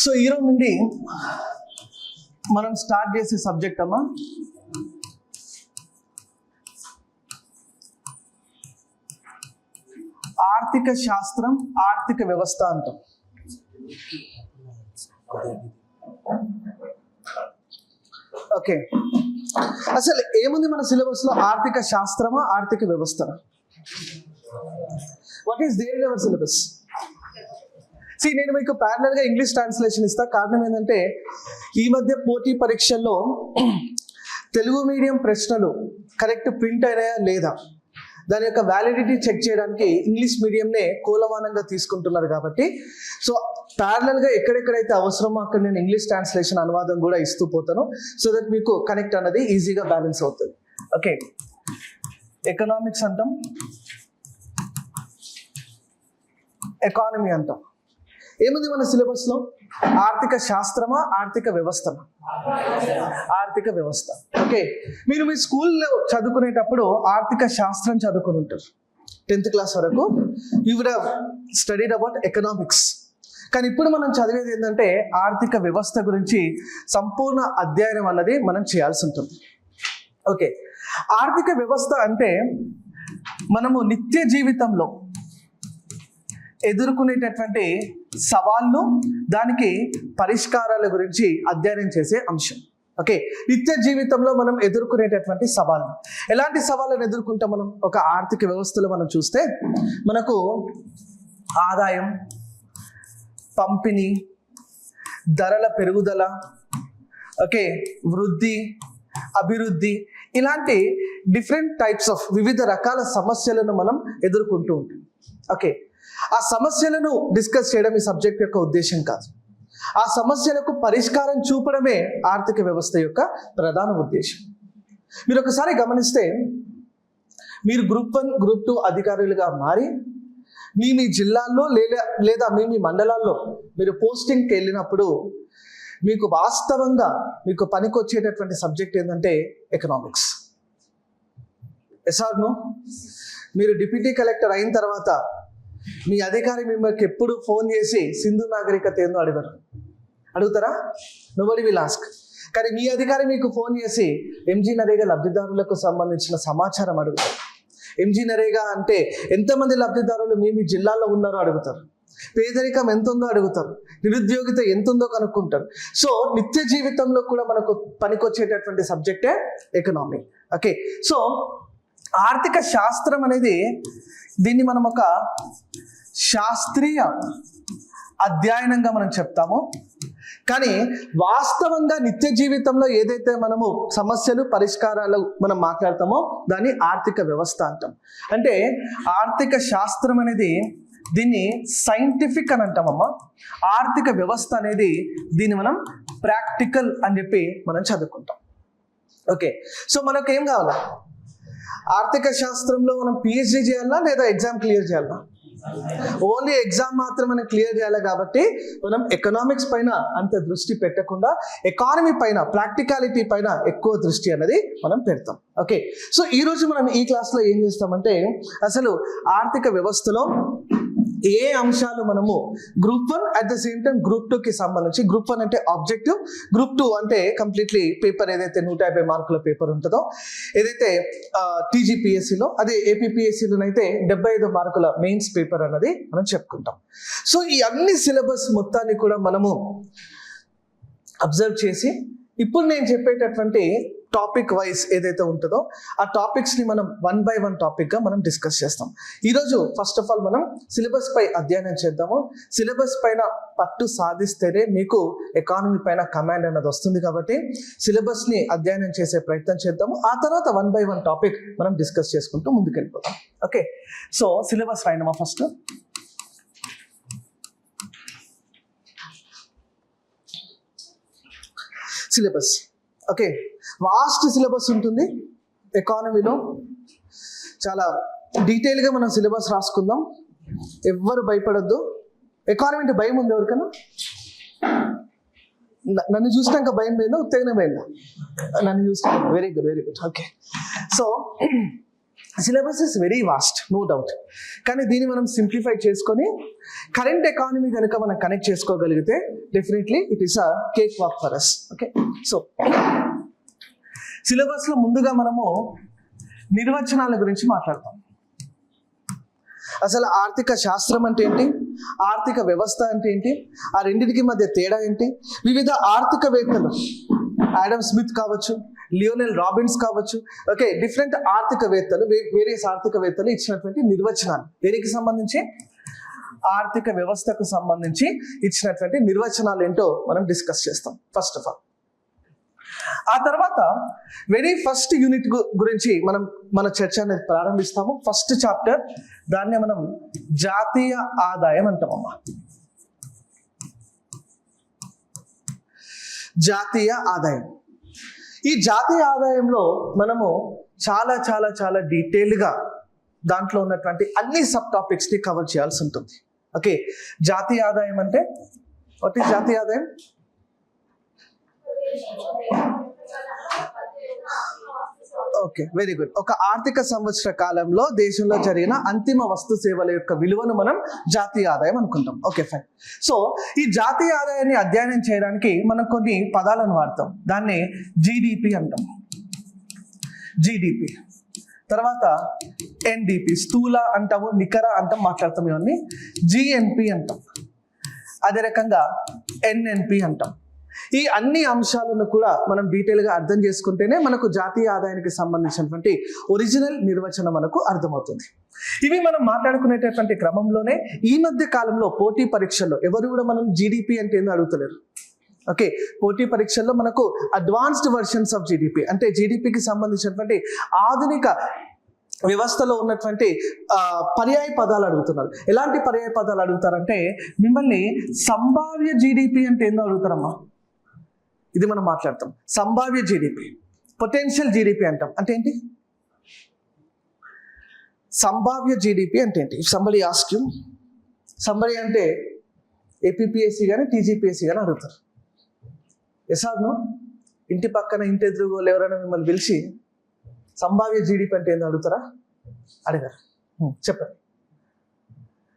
So ఈరోజు నుండి మనం స్టార్ట్ చేసే సబ్జెక్ట్ అమ్మా ఆర్థిక శాస్త్రం, ఆర్థిక వ్యవస్థ అంటాం. ఓకే, అసలు ఏముంది మన సిలబస్ లో? ఆర్థిక శాస్త్రమా, ఆర్థిక వ్యవస్థనా? What is there in our syllabus? నేను మీకు ప్యారలల్ గా ఇంగ్లీష్ ట్రాన్స్లేషన్ ఇస్తా. కారణం ఏంటంటే ఈ మధ్య పోటీ పరీక్షల్లో తెలుగు మీడియం ప్రశ్నలు కరెక్ట్ ప్రింట్ అయినాయా లేదా, దాని యొక్క వ్యాలిడిటీ చెక్ చేయడానికి ఇంగ్లీష్ మీడియంనే కూలమానంగా తీసుకుంటున్నారు. కాబట్టి సో ప్యారలల్ గా ఎక్కడెక్కడైతే అవసరమో అక్కడ నేను ఇంగ్లీష్ ట్రాన్స్లేషన్ అనువాదం కూడా ఇస్తూ పోతాను, సో దట్ మీకు కనెక్ట్ అన్నది ఈజీగా బ్యాలెన్స్ అవుతుంది. ఓకే, ఎకనామిక్స్ అంటాం, ఎకానమీ అంటాం. ఏముంది మన సిలబస్ లో? ఆర్థిక శాస్త్రమా, ఆర్థిక వ్యవస్థమా? ఆర్థిక వ్యవస్థ. ఓకే, మీరు మీ స్కూల్లో చదువుకునేటప్పుడు ఆర్థిక శాస్త్రం చదువుకుని ఉంటారు. 10th క్లాస్ వరకు you would have studied about economics. కానీ ఇప్పుడు మనం చదివేది ఏంటంటే ఆర్థిక వ్యవస్థ గురించి సంపూర్ణ అధ్యయనం అన్నది మనం చేయాల్సి ఉంటుంది. ఓకే, ఆర్థిక వ్యవస్థ అంటే మనము నిత్య జీవితంలో ఎదుర్కొనేటటువంటి సవాళ్ళు, దానికి పరిష్కారాల గురించి అధ్యయనం చేసే అంశం. ఓకే, నిత్య జీవితంలో మనం ఎదుర్కొనేటటువంటి సవాళ్ళు, ఎలాంటి సవాళ్ళను ఎదుర్కొంటాం మనం? ఒక ఆర్థిక వ్యవస్థలో మనం చూస్తే మనకు ఆదాయం, పంపిణీ, ధరల పెరుగుదల, ఓకే, వృద్ధి, అభివృద్ధి, ఇలాంటి డిఫరెంట్ టైప్స్ ఆఫ్ వివిధ రకాల సమస్యలను మనం ఎదుర్కొంటూ ఉంటాం. ఓకే, ఆ సమస్యలను డిస్కస్ చేయడం ఈ సబ్జెక్ట్ యొక్క ఉద్దేశం కాదు. ఆ సమస్యలకు పరిష్కారం చూపడమే ఆర్థిక వ్యవస్థ యొక్క ప్రధాన ఉద్దేశం. మీరు ఒకసారి గమనిస్తే, మీరు గ్రూప్ 1, గ్రూప్ 2 అధికారులుగా మారి మీ జిల్లాల్లో లేదా మీ మండలాల్లో మీరు పోస్టింగ్కి వెళ్ళినప్పుడు మీకు వాస్తవంగా మీకు పనికొచ్చేటటువంటి సబ్జెక్ట్ ఏంటంటే ఎకనామిక్స్. Yes or no? మీరు డిప్యూటీ కలెక్టర్ అయిన తర్వాత మీ అధికారి మిమ్మల్ని ఎప్పుడు ఫోన్ చేసి సింధు నాగరికత ఏందో అడుగుతారా? Nobody will ask. కానీ మీ అధికారి మీకు ఫోన్ చేసి ఎంజీ నరేగా లబ్ధిదారులకు సంబంధించిన సమాచారం అడుగుతారు. ఎంజీ నరేగా అంటే ఎంతమంది లబ్ధిదారులు మీ జిల్లాలో ఉన్నారో అడుగుతారు. పేదరికం ఎంత ఉందో అడుగుతారు. నిరుద్యోగిత ఎంత ఉందో కనుక్కుంటారు. సో నిత్య జీవితంలో కూడా మనకు పనికొచ్చేటటువంటి సబ్జెక్టే ఎకనామీ. ఓకే, సో ఆర్థిక శాస్త్రం అనేది దీన్ని మనం ఒక శాస్త్రీయ అధ్యయనంగా మనం చెప్తాము. కానీ వాస్తవంగా నిత్య జీవితంలో ఏదైతే మనము సమస్యలు, పరిష్కారాలు మనం మాట్లాడతామో దాన్ని ఆర్థిక వ్యవస్థ అంటాం. అంటే ఆర్థిక శాస్త్రం అనేది దీన్ని సైంటిఫిక్ అని అంటామమ్మా. ఆర్థిక వ్యవస్థ అనేది దీన్ని మనం ప్రాక్టికల్ అని చెప్పి మనం చదువుకుంటాం. ఓకే, సో మనకు ఏం కావాలా? ఆర్థిక శాస్త్రంలో మనం పిహెచ్డి చేయాలా లేదా ఎగ్జామ్ క్లియర్ చేయాలా? ఓన్లీ ఎగ్జామ్ మాత్రం మనం క్లియర్ చేయాలి. కాబట్టి మనం ఎకనామిక్స్ పైన అంత దృష్టి పెట్టకుండా ఎకానమీ పైన, ప్రాక్టికాలిటీ పైన ఎక్కువ దృష్టి అనేది మనం పెడతాం. ఓకే, సో ఈరోజు మనం ఈ క్లాస్లో ఏం చేస్తామంటే అసలు ఆర్థిక వ్యవస్థలో ఏ అంశాలు మనము group 1 at the same time group 2కి సంబంధించి, గ్రూప్ 1 అంటే ఆబ్జెక్టివ్, గ్రూప్ 2 అంటే కంప్లీట్లీ పేపర్ ఏదైతే 150 మార్కుల పేపర్ ఉంటుందో, ఏదైతే టీజీపీఎస్సీలో, అదే ఏపీపీఎస్సీలోనైతే 75 మార్కుల మెయిన్స్ పేపర్ అన్నది మనం చెప్పుకుంటాం. సో ఈ అన్ని సిలబస్ మొత్తాన్ని కూడా మనము అబ్జర్వ్ చేసి ఇప్పుడు నేను చెప్పేటటువంటి టాపిక్ వైజ్ ఏదైతే ఉంటుందో ఆ టాపిక్స్ని మనం 1 by 1 టాపిక్గా మనం డిస్కస్ చేస్తాం. ఈరోజు ఫస్ట్ ఆఫ్ ఆల్ మనం సిలబస్ పై అధ్యయనం చేద్దాము. సిలబస్ పైన పట్టు సాధిస్తేనే మీకు ఎకానమీ పైన కమాండ్ అన్నది వస్తుంది. కాబట్టి సిలబస్ని అధ్యయనం చేసే ప్రయత్నం చేద్దాము. ఆ తర్వాత 1 by 1 టాపిక్ మనం డిస్కస్ చేసుకుంటూ ముందుకెళ్ళిపోతాం. ఓకే, సో సిలబస్ రాయనమా first. Syllabus okay, vast syllabus ఉంటుంది ఎకానమీలో. చాలా డీటెయిల్గా మనం సిలబస్ రాసుకుందాం. ఎవ్వరు భయపడొద్దు. ఎకానమీ అంటే భయం ఉంది ఎవరికైనా? నన్ను చూసినాక భయం పోయిందా, ఉత్తేజన పోయిందా? నన్ను చూసినాక. Very good, very good. Okay, so syllabus is very vast, no doubt. కానీ దీన్ని మనం సింప్లిఫై చేసుకొని కరెంట్ ఎకానమీ కనుక మనం కనెక్ట్ చేసుకోగలిగితే definitely it is a cakewalk for us. Okay, so సిలబస్లో ముందుగా మనము నిర్వచనాల గురించి మాట్లాడతాం. అసలు ఆర్థిక శాస్త్రం అంటే ఏంటి, ఆర్థిక వ్యవస్థ అంటే ఏంటి, ఆ రెండింటికి మధ్య తేడా ఏంటి, వివిధ ఆర్థికవేత్తలు ఆడమ్ స్మిత్ కావచ్చు, లియోనెల్ రాబిన్స్ కావచ్చు, ఓకే, డిఫరెంట్ ఆర్థికవేత్తలు, వేరియస్ ఆర్థికవేత్తలు ఇచ్చినటువంటి నిర్వచనాలు దేనికి సంబంధించి, ఆర్థిక వ్యవస్థకు సంబంధించి ఇచ్చినటువంటి నిర్వచనాలు ఏంటో మనం డిస్కస్ చేస్తాం ఫస్ట్ ఆఫ్ ఆల్. ఆ తర్వాత వెరీ ఫస్ట్ యూనిట్ గురించి మనం మన చర్చ అనేది ప్రారంభిస్తాము. ఫస్ట్ చాప్టర్, దాన్ని మనం జాతీయ ఆదాయం అంటామమ్మా. జాతీయ ఆదాయం. ఈ జాతీయ ఆదాయంలో మనము చాలా చాలా చాలా డీటెయిల్గా దాంట్లో ఉన్నటువంటి అన్ని సబ్ టాపిక్స్ని కవర్ చేయాల్సి ఉంటుంది. ఓకే, జాతీయ ఆదాయం అంటే వాట్ ఈస్ జాతీయ ఆదాయం? Okay, very good. ఒక ఆర్థిక సంవత్సర కాలంలో దేశంలో జరిగిన అంతిమ వస్తు సేవల యొక్క విలువను మనం జాతీయ ఆదాయం అనుకుంటాం. Okay, fine. సో ఈ జాతీయ ఆదాయాన్ని అధ్యయనం చేయడానికి మనం కొన్ని పదాలను వాడతాం. దాన్ని జీడిపి అంటాం, జీడిపి. తర్వాత ఎన్డిపి, స్థూల అంటాము, నికర అంటాం, మాట్లాడతాం. ఇవన్నీ జిఎన్పి అంటాం. అదే రకంగా ఎన్ఎన్పి అంటాం. ఈ అన్ని అంశాలను కూడా మనం డీటెయిల్గా అర్థం చేసుకుంటేనే మనకు జాతీయ ఆదాయానికి సంబంధించినటువంటి ఒరిజినల్ నిర్వచనం మనకు అర్థమవుతుంది. ఇవి మనం మాట్లాడుకునేటటువంటి క్రమంలోనే ఈ మధ్య కాలంలో పోటీ పరీక్షల్లో ఎవరు కూడా మనం జీడిపి అంటే ఏందో అడుగుతలేరు. ఓకే, పోటీ పరీక్షల్లో మనకు అడ్వాన్స్డ్ వర్షన్స్ ఆఫ్ జీడిపి అంటే జీడిపికి సంబంధించినటువంటి ఆధునిక వ్యవస్థలో ఉన్నటువంటి పర్యాయ పదాలు అడుగుతున్నారు. ఎలాంటి పర్యాయ పదాలు అడుగుతారంటే, మిమ్మల్ని సంభావ్య జీడిపి అంటే ఏందో అడుగుతారమ్మా. ఇది మనం మాట్లాడతాం. సంభావ్య జీడిపి, పొటెన్షియల్ జీడిపి అంటాం. అంటే ఏంటి సంభావ్య జీడిపి అంటే ఏంటి? If somebody ask you, somebody అంటే ఏపీపీఎస్సీ కానీ టీజీపీఎస్సీ కానీ అడుగుతారు. Yes or no? ఇంటి పక్కన ఇంటి ఎదురుగోలు ఎవరైనా మిమ్మల్ని పిలిచి సంభావ్య జీడిపి అంటే ఏందో అడుగుతారా? అడిగారు. చెప్పండి.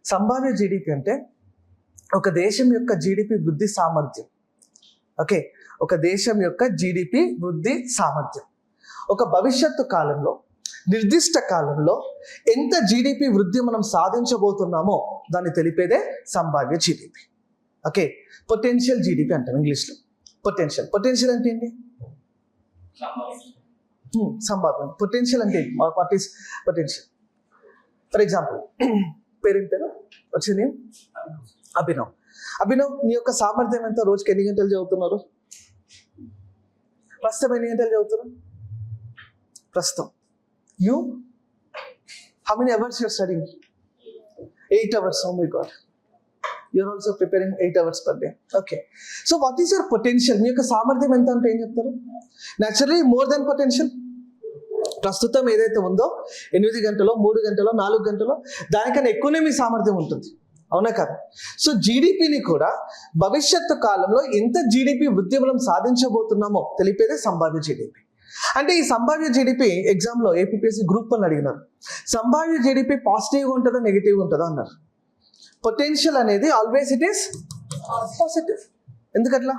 సంభావ్య జీడిపి అంటే ఒక దేశం యొక్క జీడిపి వృద్ధి సామర్థ్యం. ఓకే, ఒక దేశం యొక్క జీడిపి వృద్ధి సామర్థ్యం ఒక భవిష్యత్తు కాలంలో, నిర్దిష్ట కాలంలో ఎంత జీడిపి వృద్ధి మనం సాధించబోతున్నామో దాన్ని తెలిపేదే సంభావ్య జీడిపి. ఓకే, పొటెన్షియల్ జీడిపి అంటాం ఇంగ్లీష్లో. పొటెన్షియల్, పొటెన్షియల్ అంటే ఏంటి? సంభావ్యం. పొటెన్షియల్ అంటే ఏంటి? What is potential? For example, పేరేం పేరు వచ్చింది? అభినవ్. అభినవ్, మీ యొక్క సామర్థ్యం ఎంత? రోజుకి ఎన్ని గంటలు చదువుతున్నారు? ప్రస్తుతం ఎన్ని గంటలు చదువుతున్నారు? ప్రస్తుతం you how many hours you're studying? 8 hours. Oh my God, you're also preparing 8 hours per day. Okay, so what is your potential? మీ యొక్క సామర్థ్యం ఎంత అంటే ఏం చెప్తారు? Naturally more than potential. ప్రస్తుతం ఏదైతే ఉందో 8 గంటలో, 3 గంటలో, 4 గంటలో దానికన్నా ఎక్కువనే మీ సామర్థ్యం ఉంటుంది. అవునా కదా? సో జీడిపిని కూడా భవిష్యత్తు కాలంలో ఎంత జీడిపి వృద్ధి మనం సాధించబోతున్నామో తెలిపేదే సంభావ్య జీడిపి. అంటే ఈ సంభావ్య జీడిపి ఎగ్జామ్లో ఏపీపీఎస్సీ గ్రూప్ 1 అడిగినారు. సంభావ్య జీడిపి పాజిటివ్గా ఉంటుందా నెగిటివ్గా ఉంటుందా అన్నారు. పొటెన్షియల్ అనేది ఆల్వేస్ ఇట్ ఈస్ పాజిటివ్. ఎందుకట్లా?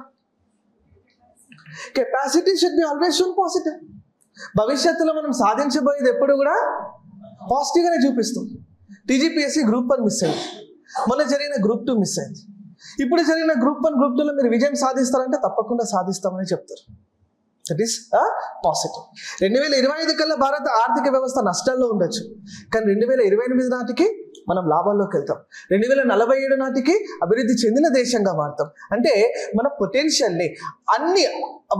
Capacity should be always shown positive. భవిష్యత్తులో మనం సాధించబోయేది ఎప్పుడు కూడా పాజిటివ్గానే చూపిస్తుంది. టీజీపీఎస్సీ గ్రూప్ 1 మిస్ అయింది, మొన్న జరిగిన గ్రూప్ 2 మిస్ అయింది. ఇప్పుడు జరిగిన గ్రూప్ 1, గ్రూప్ 2లో మీరు విజయం సాధిస్తారంటే తప్పకుండా సాధిస్తామని చెప్తారు. That is positive. 2025 కల్లా భారత ఆర్థిక వ్యవస్థ నష్టాల్లో ఉండొచ్చు, కానీ 2028 నాటికి మనం లాభాల్లోకి వెళ్తాం. 2047 నాటికి అభివృద్ధి చెందిన దేశంగా మారుతాం. అంటే మన పొటెన్షియల్ని, అన్ని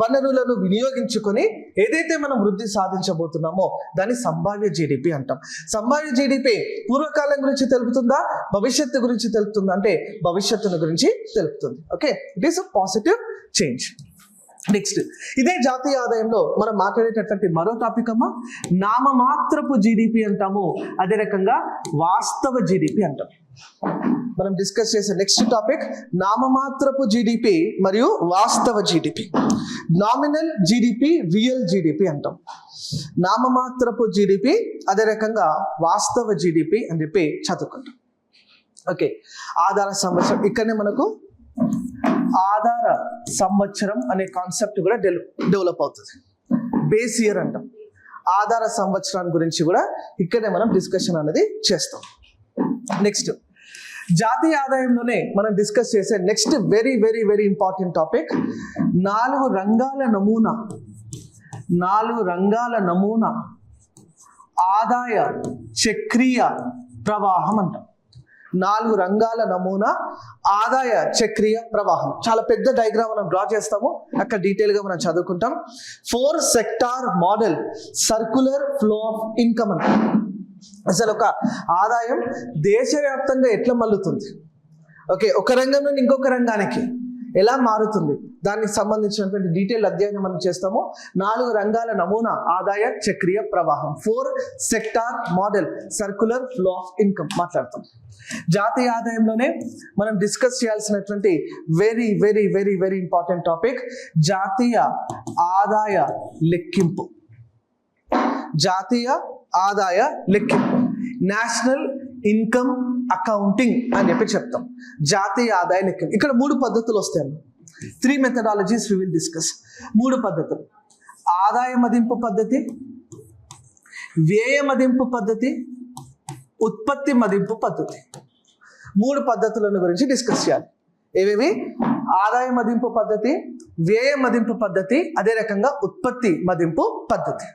వనరులను వినియోగించుకొని ఏదైతే మనం వృద్ధి సాధించబోతున్నామో దాన్ని సంభావ్య జీడిపి అంటాం. సంభావ్య జీడిపి పూర్వకాలం గురించి తెలుపుతుందా, భవిష్యత్తు గురించి తెలుపుతుందా అంటే భవిష్యత్తును గురించి తెలుపుతుంది. Okay, it is a positive change. Next ఇదే జాతీయ ఆదాయంలో మనం మాట్లాడేటటువంటి మరో టాపిక్ అమ్మా నామమాత్రపు జీడిపి అంటాము, అదే రకంగా వాస్తవ జీడిపి అంటాం. మనం డిస్కస్ చేసే నెక్స్ట్ టాపిక్ నామమాత్రపు జీడిపి మరియు వాస్తవ GDP. Nominal GDP, real GDP అంటాం. నామమాత్రపు జీడిపి, అదే రకంగా వాస్తవ జీడిపి అని చెప్పి చదువుకుంటాం. ఓకే, ఆధార సంవత్సరం ఇక్కడనే మనకు ఆధార సంవత్సరం అనే కాన్సెప్ట్ కూడా డెవలప్ అవుతుంది. బేస్ ఇయర్ అంటాం. ఆధార సంవత్సరాన్ని గురించి కూడా ఇక్కడే మనం డిస్కషన్ అనేది చేస్తాం. నెక్స్ట్ జాతీయ ఆదాయంలోనే మనం డిస్కస్ చేసే next very very very important topic 4 రంగాల నమూనా. 4 రంగాల నమూనా ఆదాయ చక్రీయ ప్రవాహం అంటాం. 4 రంగాల నమూనా ఆదాయ చక్రీయ ప్రవాహం. చాలా పెద్ద డయాగ్రామ్ మనం డ్రా చేస్తాము, అక్కడ డీటెయిల్గా మనం చదువుకుంటాం. 4 sector model circular flow of income అంటే అసలు ఒక ఆదాయం దేశవ్యాప్తంగా ఎట్లా మల్లుతుంది, ఓకే, ఒక రంగం నుండి ఇంకొక రంగానికి ఎలా మారుతుంది, దానికి సంబంధించినటువంటి డీటెయిల్ అధ్యయనం మనం చేస్తాము. 4 రంగాల నమూనా ఆదాయ చక్రీయ ప్రవాహం, 4 sector model circular flow of income మాట్లాడతాం. జాతీయ ఆదాయంలోనే మనం డిస్కస్ చేయాల్సినటువంటి very very very very important topic జాతీయ ఆదాయ లెక్కింపు. జాతీయ ఆదాయ లెక్కింపు, నేషనల్ ఇన్కమ్ అకౌంటింగ్ అని చెప్పి చెప్తాం. జాతీయ ఆదాయ లెక్కింపు ఇక్కడ 3 పద్ధతులు వస్తాయి. 3 మెథడాలజీస్ వి విల్ డిస్కస్. 3 పద్ధతులు: ఆదాయ మదింపు పద్ధతి, వ్యయ మదింపు పద్ధతి, ఉత్పత్తి మదింపు పద్ధతి. 3 పద్ధతులను గురించి డిస్కస్ చేయాలి. ఏవేవి? ఆదాయ మదింపు పద్ధతి, వ్యయ మదింపు పద్ధతి, అదే రకంగా ఉత్పత్తి మదింపు పద్ధతి.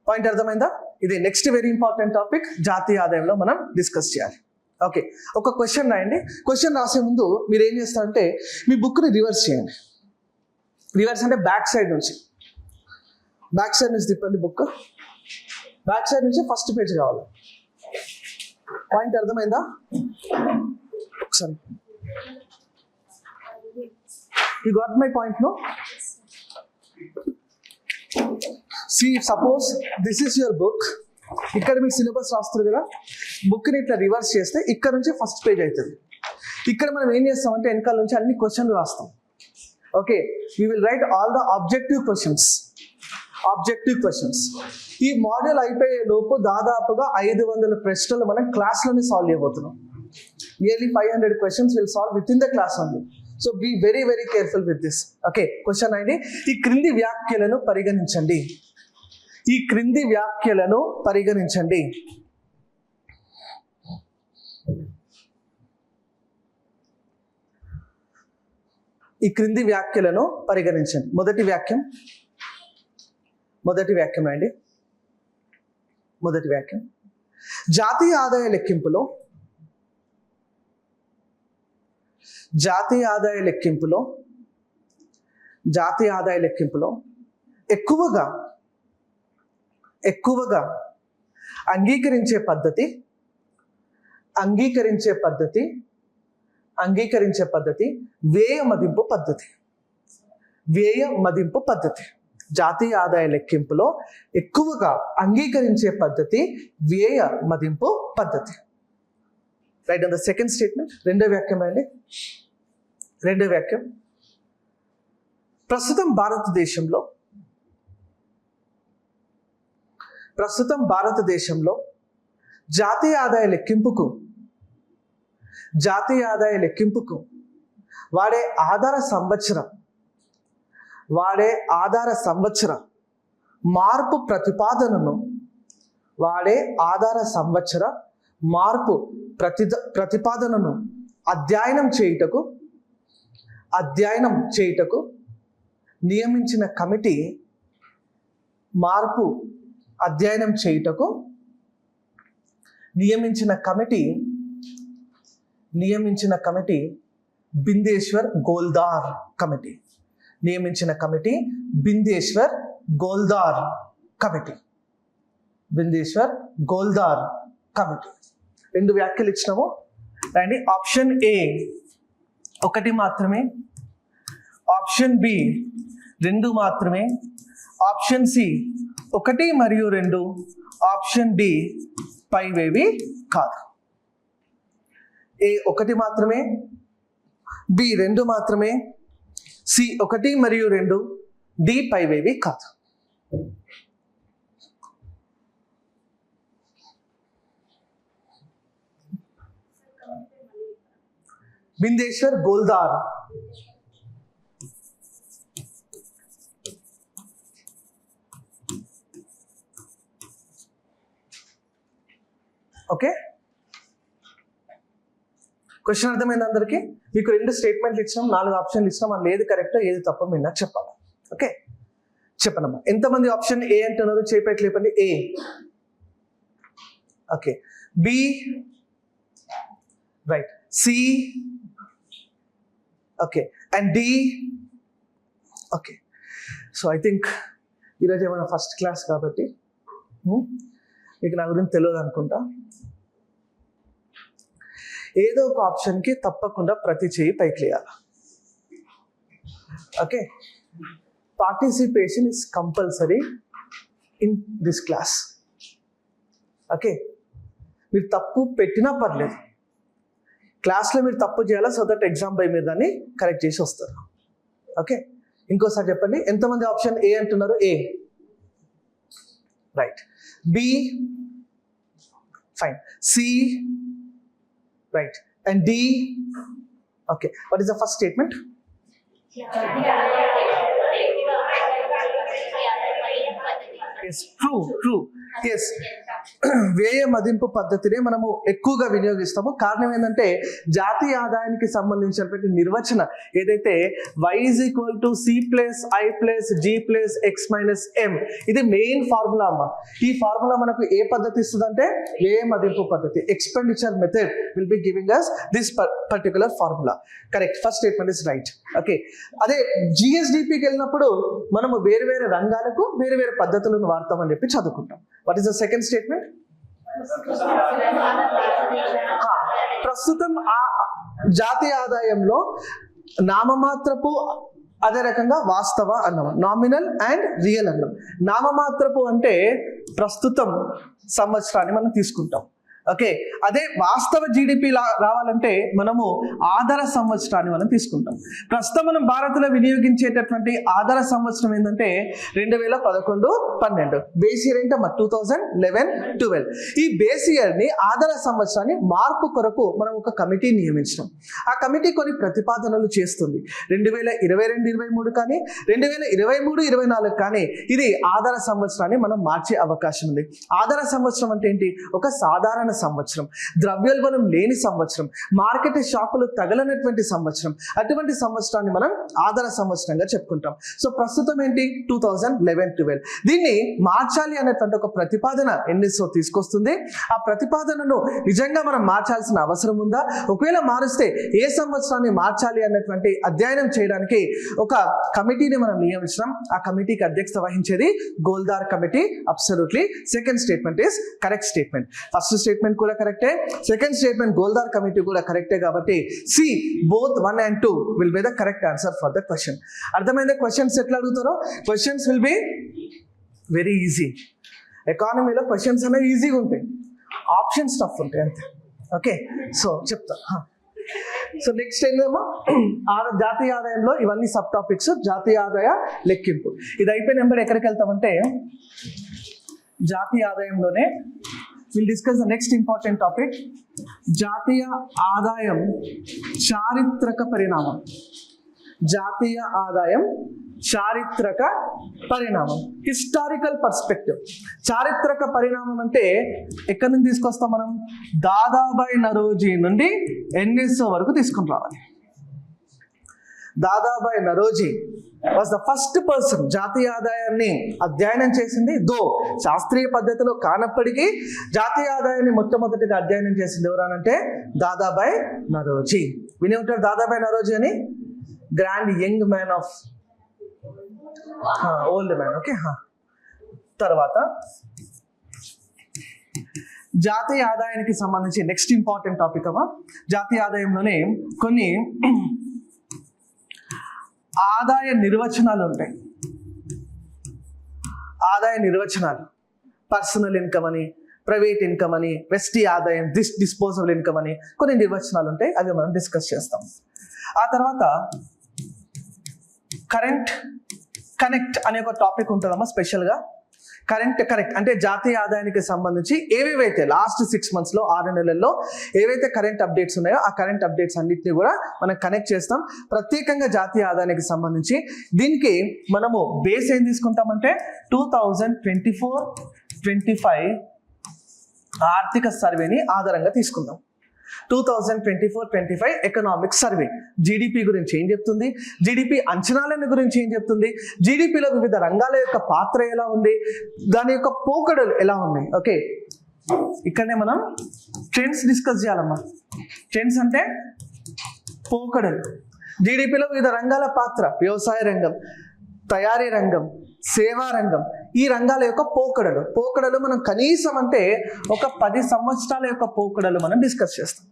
పాయింట్ అర్థమైందా? ఇది నెక్స్ట్ వెరీ ఇంపార్టెంట్ టాపిక్ జాతీయ ఆదాయంలో మనం డిస్కస్ చేయాలి. ఓకే, ఒక క్వశ్చన్ రాయండి. క్వశ్చన్ రాసే ముందు మీరు ఏం చేస్తారంటే మీ బుక్ని రివర్స్ చేయండి. రివర్స్ అంటే బ్యాక్ సైడ్ నుంచి తిప్పండి. బుక్ బ్యాక్ సైడ్ నుంచి ఫస్ట్ పేజ్ కావాలి. పాయింట్ అర్థమైందా? ఒకసారి you got my point no? See, suppose this is your book. ఇక్కడ మీకు సిలబస్ రాస్తారు కదా, బుక్ని ఇట్లా రివర్స్ చేస్తే ఇక్కడ నుంచి ఫస్ట్ పేజ్ అవుతుంది. ఇక్కడ మనం ఏం చేస్తామంటే వెనకాల నుంచి అన్ని క్వశ్చన్లు రాస్తాం. Okay, we will write all the objective questions. ఈ మోడల్ అయిపోయే లోపు దాదాపుగా 500 ప్రశ్నలు మనం క్లాస్లోనే సాల్వ్ చేయబోతున్నాం. Nearly 500 questions will solve within the class only. So be very very careful with this. Okay, question అయింది. ఈ క్రింది వ్యాఖ్యలను పరిగణించండి. ఈ క్రింది వ్యాఖ్యలను పరిగణించండి. మొదటి వాక్యం అండి. మొదటి వాక్యం జాతీయ ఆదాయ లెక్కింపులో ఎక్కువగా అంగీకరించే పద్ధతి వ్యయ మదింపు పద్ధతి. జాతీయ ఆదాయ లెక్కింపులో ఎక్కువగా అంగీకరించే పద్ధతి వ్యయ మదింపు పద్ధతి. Right on the second statement. రెండో వాక్యం అండి. ప్రస్తుతం భారతదేశంలో జాతీయ ఆదాయ లెక్కింపుకు వాడే ఆధార సంవత్సర మార్పు ప్రతిపాదనను అధ్యయనం చేయుటకు నియమించిన committee Bindeshwar Goldar committee. Bindeshwar Goldar committee. 2 వ్యాఖ్యలు ఇచ్చినాము. రండి. ఆప్షన్ ఏ ఒకటి మాత్రమే, ఆప్షన్ బి 2 మాత్రమే, ఆప్షన్ సి 1 మరియు 2, ఆప్షన్ డి పైవేవి కాదు. ఏ 1 మాత్రమే, బి 2 మాత్రమే, సి 1 మరియు 2, డి పైవేవి కాదు. బిందేశ్వర్ గోల్దార్, ఓకే. క్వశ్చన్ అర్థమైంది అందరికీ? మీకు 2 స్టేట్మెంట్లు ఇచ్చినాం, 4 ఆప్షన్లు ఇచ్చినాం, అందులో ఏది కరెక్టో ఏది తప్ప మీరు నాకు చెప్పాలి. ఓకే, చెప్పనమ్మా. ఎంతమంది ఆప్షన్ ఏ అంటున్నారు? చేపేట్ లేపండి. A, okay. B, right. C, okay. And D, okay. So I think ఈరోజు ఏమైనా ఫస్ట్ క్లాస్ కాబట్టి మీకు నా గురించి తెలియదు అనుకుంటా. ఏదో ఒక ఆప్షన్కి తప్పకుండా ప్రతి చేయి పైకి లేయాలి. Okay, participation is compulsory in this class. Okay, మీరు తప్పు పెట్టినా పర్లేదు, క్లాస్లో మీరు తప్పు చేయాలా, సో దట్ ఎగ్జామ్ బై మీరు దాన్ని కరెక్ట్ చేసి వస్తారు. ఓకే, ఇంకోసారి చెప్పండి. ఎంతమంది ఆప్షన్ ఏ అంటున్నారు? A, right. B, fine. C, right. And D, okay. What is the first statement? Yes, true. Yes. వ్యయ మదింపు పద్ధతినే మనము ఎక్కువగా వినియోగిస్తాము. కారణం ఏంటంటే జాతీయ ఆదాయానికి సంబంధించినటువంటి నిర్వచన ఏదైతే y = c + i + g + x - m, ఇది మెయిన్ ఫార్ములా అమ్మ. ఈ ఫార్ములా మనకు ఏ పద్ధతి ఇస్తుందంటే వ్యయ మదింపు పద్ధతి. Expenditure method will be giving us this particular formula. Correct, first statement is right. Okay, అదే జిఎస్డిపికి వెళ్ళినప్పుడు మనము వేరు వేరు రంగాలకు వేరు వేరు పద్ధతులను వాడతామని చెప్పి చదువుకుంటాం. What is the second statement? ప్రస్తుతం జాతీయ ఆదాయంలో నామమాత్రపు, అదే రకంగా వాస్తవ అన్నాం, నామినల్ అండ్ రియల్ అన్నాం. నామమాత్రపు అంటే ప్రస్తుతం సంవత్సరాన్ని మనం తీసుకుంటాం. ఓకే, అదే వాస్తవ జీడిపి రావాలంటే మనము ఆధార సంవత్సరాన్ని మనం తీసుకుంటాం. ప్రస్తుతం మనం భారత్లో వినియోగించేటటువంటి ఆధార సంవత్సరం ఏంటంటే 2011-12, బేస్ ఇయర్ ఏంటమ్మా 2011-12. ఈ బేస్ ఇయర్ని ఆధార సంవత్సరాన్ని మార్పు కొరకు మనం ఒక కమిటీ నియమించినాం. ఆ కమిటీ కొన్ని ప్రతిపాదనలు చేస్తుంది. 2022-23 కానీ 2023-24 కానీ ఇది ఆధార సంవత్సరాన్ని మనం మార్చే అవకాశం ఉంది. ఆధార సంవత్సరం అంటే ఏంటి? ఒక సాధారణ సంవత్సరం, ద్రవ్యోల్బణం లేని సంవత్సరం, మార్కెట్ షాకులు తగలనటువంటి సంవత్సరం, అటువంటి సంవత్సరాన్ని మనం ఆధార సంవత్సరంగా చెప్పుకుంటాం. సో ప్రస్తుతం ఏంటి? 2011-12. దీన్ని మార్చాలి అనేటువంటి ఒక ప్రతిపాదన ఎన్ఎస్ఓ తీసుకొస్తుంది. ఆ ప్రతిపాదనను నిజంగా మనం మార్చాల్సిన అవసరం ఉందా? ఒకవేళ మారుస్తే ఏ సంవత్సరాన్ని మార్చాలి అన్నటువంటి అధ్యయనం చేయడానికి ఒక కమిటీని మనం నియమించడం. ఆ కమిటీకి అధ్యక్షత వహించేది Goldar committee. Absolutely second statement is correct statement. First statement కూడా కరెక్టే, సెకండ్ స్టేట్మెంట్ గోల్దార్ కమిటీ కూడా కరెక్టే. కాబట్టి C, both 1 and 2 will be the correct answer for the question. అర్థమైందా? క్వశ్చన్స్ ఎట్లా అడుగుతారో? Questions will be very easy. ఎకానమీలో క్వశ్చన్స్ అనేవి ఈజీగా ఉంటాయి, ఆప్షన్స్ టఫ్ ఉంటాయి అంతే. ఓకే, సో చెప్తా. సో నెక్స్ట్ ఏంటమ్మా, జాతీయ ఆదాయంలో ఇవన్నీ సబ్ టాపిక్స్. జాతీయ ఆదాయ లెక్కింపు ఇది అయిపోయిన వెంబడి ఎక్కడికి వెళ్తామంటే జాతీయ ఆదాయంలోనే we'll discuss the next important topic, జాతీయ ఆదాయం చారిత్రక పరిణామం. జాతీయ ఆదాయం చారిత్రక పరిణామం, హిస్టారికల్ పర్స్పెక్టివ్. చారిత్రక పరిణామం అంటే ఎక్కడి నుంచి తీసుకొస్తాం మనం? దాదాబాయి నరోజీ నుండి ఎన్ఎస్ఓ వరకు తీసుకుని రావాలి. Dadabhai Naoroji was the first person జాతీయ ఆదాయాన్ని అధ్యయనం చేసింది. దో శాస్త్రీయ పద్ధతిలో కానప్పటికీ జాతీయ ఆదాయాన్ని మొట్టమొదటిగా అధ్యయనం చేసింది ఎవరనంటే దాదాబాయి నరోజీ. విని ఉంటారు దాదాబాయి నరోజీ అని. Grand young man of old man. Okay, తర్వాత జాతీయ ఆదాయానికి సంబంధించి నెక్స్ట్ ఇంపార్టెంట్ టాపిక్ అమ్మా. జాతీయ ఆదాయంలోనే కొన్ని ఆదాయ నిర్వచనాలు ఉంటాయి. ఆదాయ నిర్వచనాలు పర్సనల్ ఇన్కమ్ అని, ప్రైవేట్ ఇన్కమ్ అని, వెస్టీ ఆదాయం, డిస్పోజబుల్ ఇన్కమ్ అని కొన్ని నిర్వచనాలు ఉంటాయి. అవి మనం డిస్కస్ చేస్తాం. ఆ తర్వాత కనెక్ట్ అనే ఒక టాపిక్ ఉంటుందమ్మా స్పెషల్గా. కరెక్ట్ అంటే జాతీయ ఆదాయానికి సంబంధించి ఏవేవైతే లాస్ట్ 6 monthsలో 6 నెలల్లో ఏవైతే కరెంట్ అప్డేట్స్ ఉన్నాయో ఆ కరెంట్ అప్డేట్స్ అన్నింటినీ కూడా మనం కనెక్ట్ చేస్తాం. ప్రత్యేకంగా జాతీయ ఆదాయానికి సంబంధించి దీనికి మనము బేస్ ఏం తీసుకుంటామంటే 2024-25 ఆర్థిక సర్వేని ఆధారంగా తీసుకుందాం. 2024-25 ఎకనామిక్ సర్వే జీడిపి గురించి ఏం చెప్తుంది, జీడిపి అంచనాలను గురించి ఏం చెప్తుంది, జీడిపిలో వివిధ రంగాల యొక్క పాత్ర ఎలా ఉంది, దాని యొక్క పోకడలు ఎలా ఉన్నాయి. ఓకే, ఇక్కడనే మనం ట్రెండ్స్ డిస్కస్ చేయాలమ్మా. ట్రెండ్స్ అంటే పోకడలు. జీడిపిలో వివిధ రంగాల పాత్ర, వ్యవసాయ రంగం, తయారీ రంగం, సేవా రంగం, ఈ రంగాల యొక్క పోకడలు మనం కనీసం అంటే ఒక 10 సంవత్సరాల యొక్క పోకడలు మనం డిస్కస్ చేస్తాం.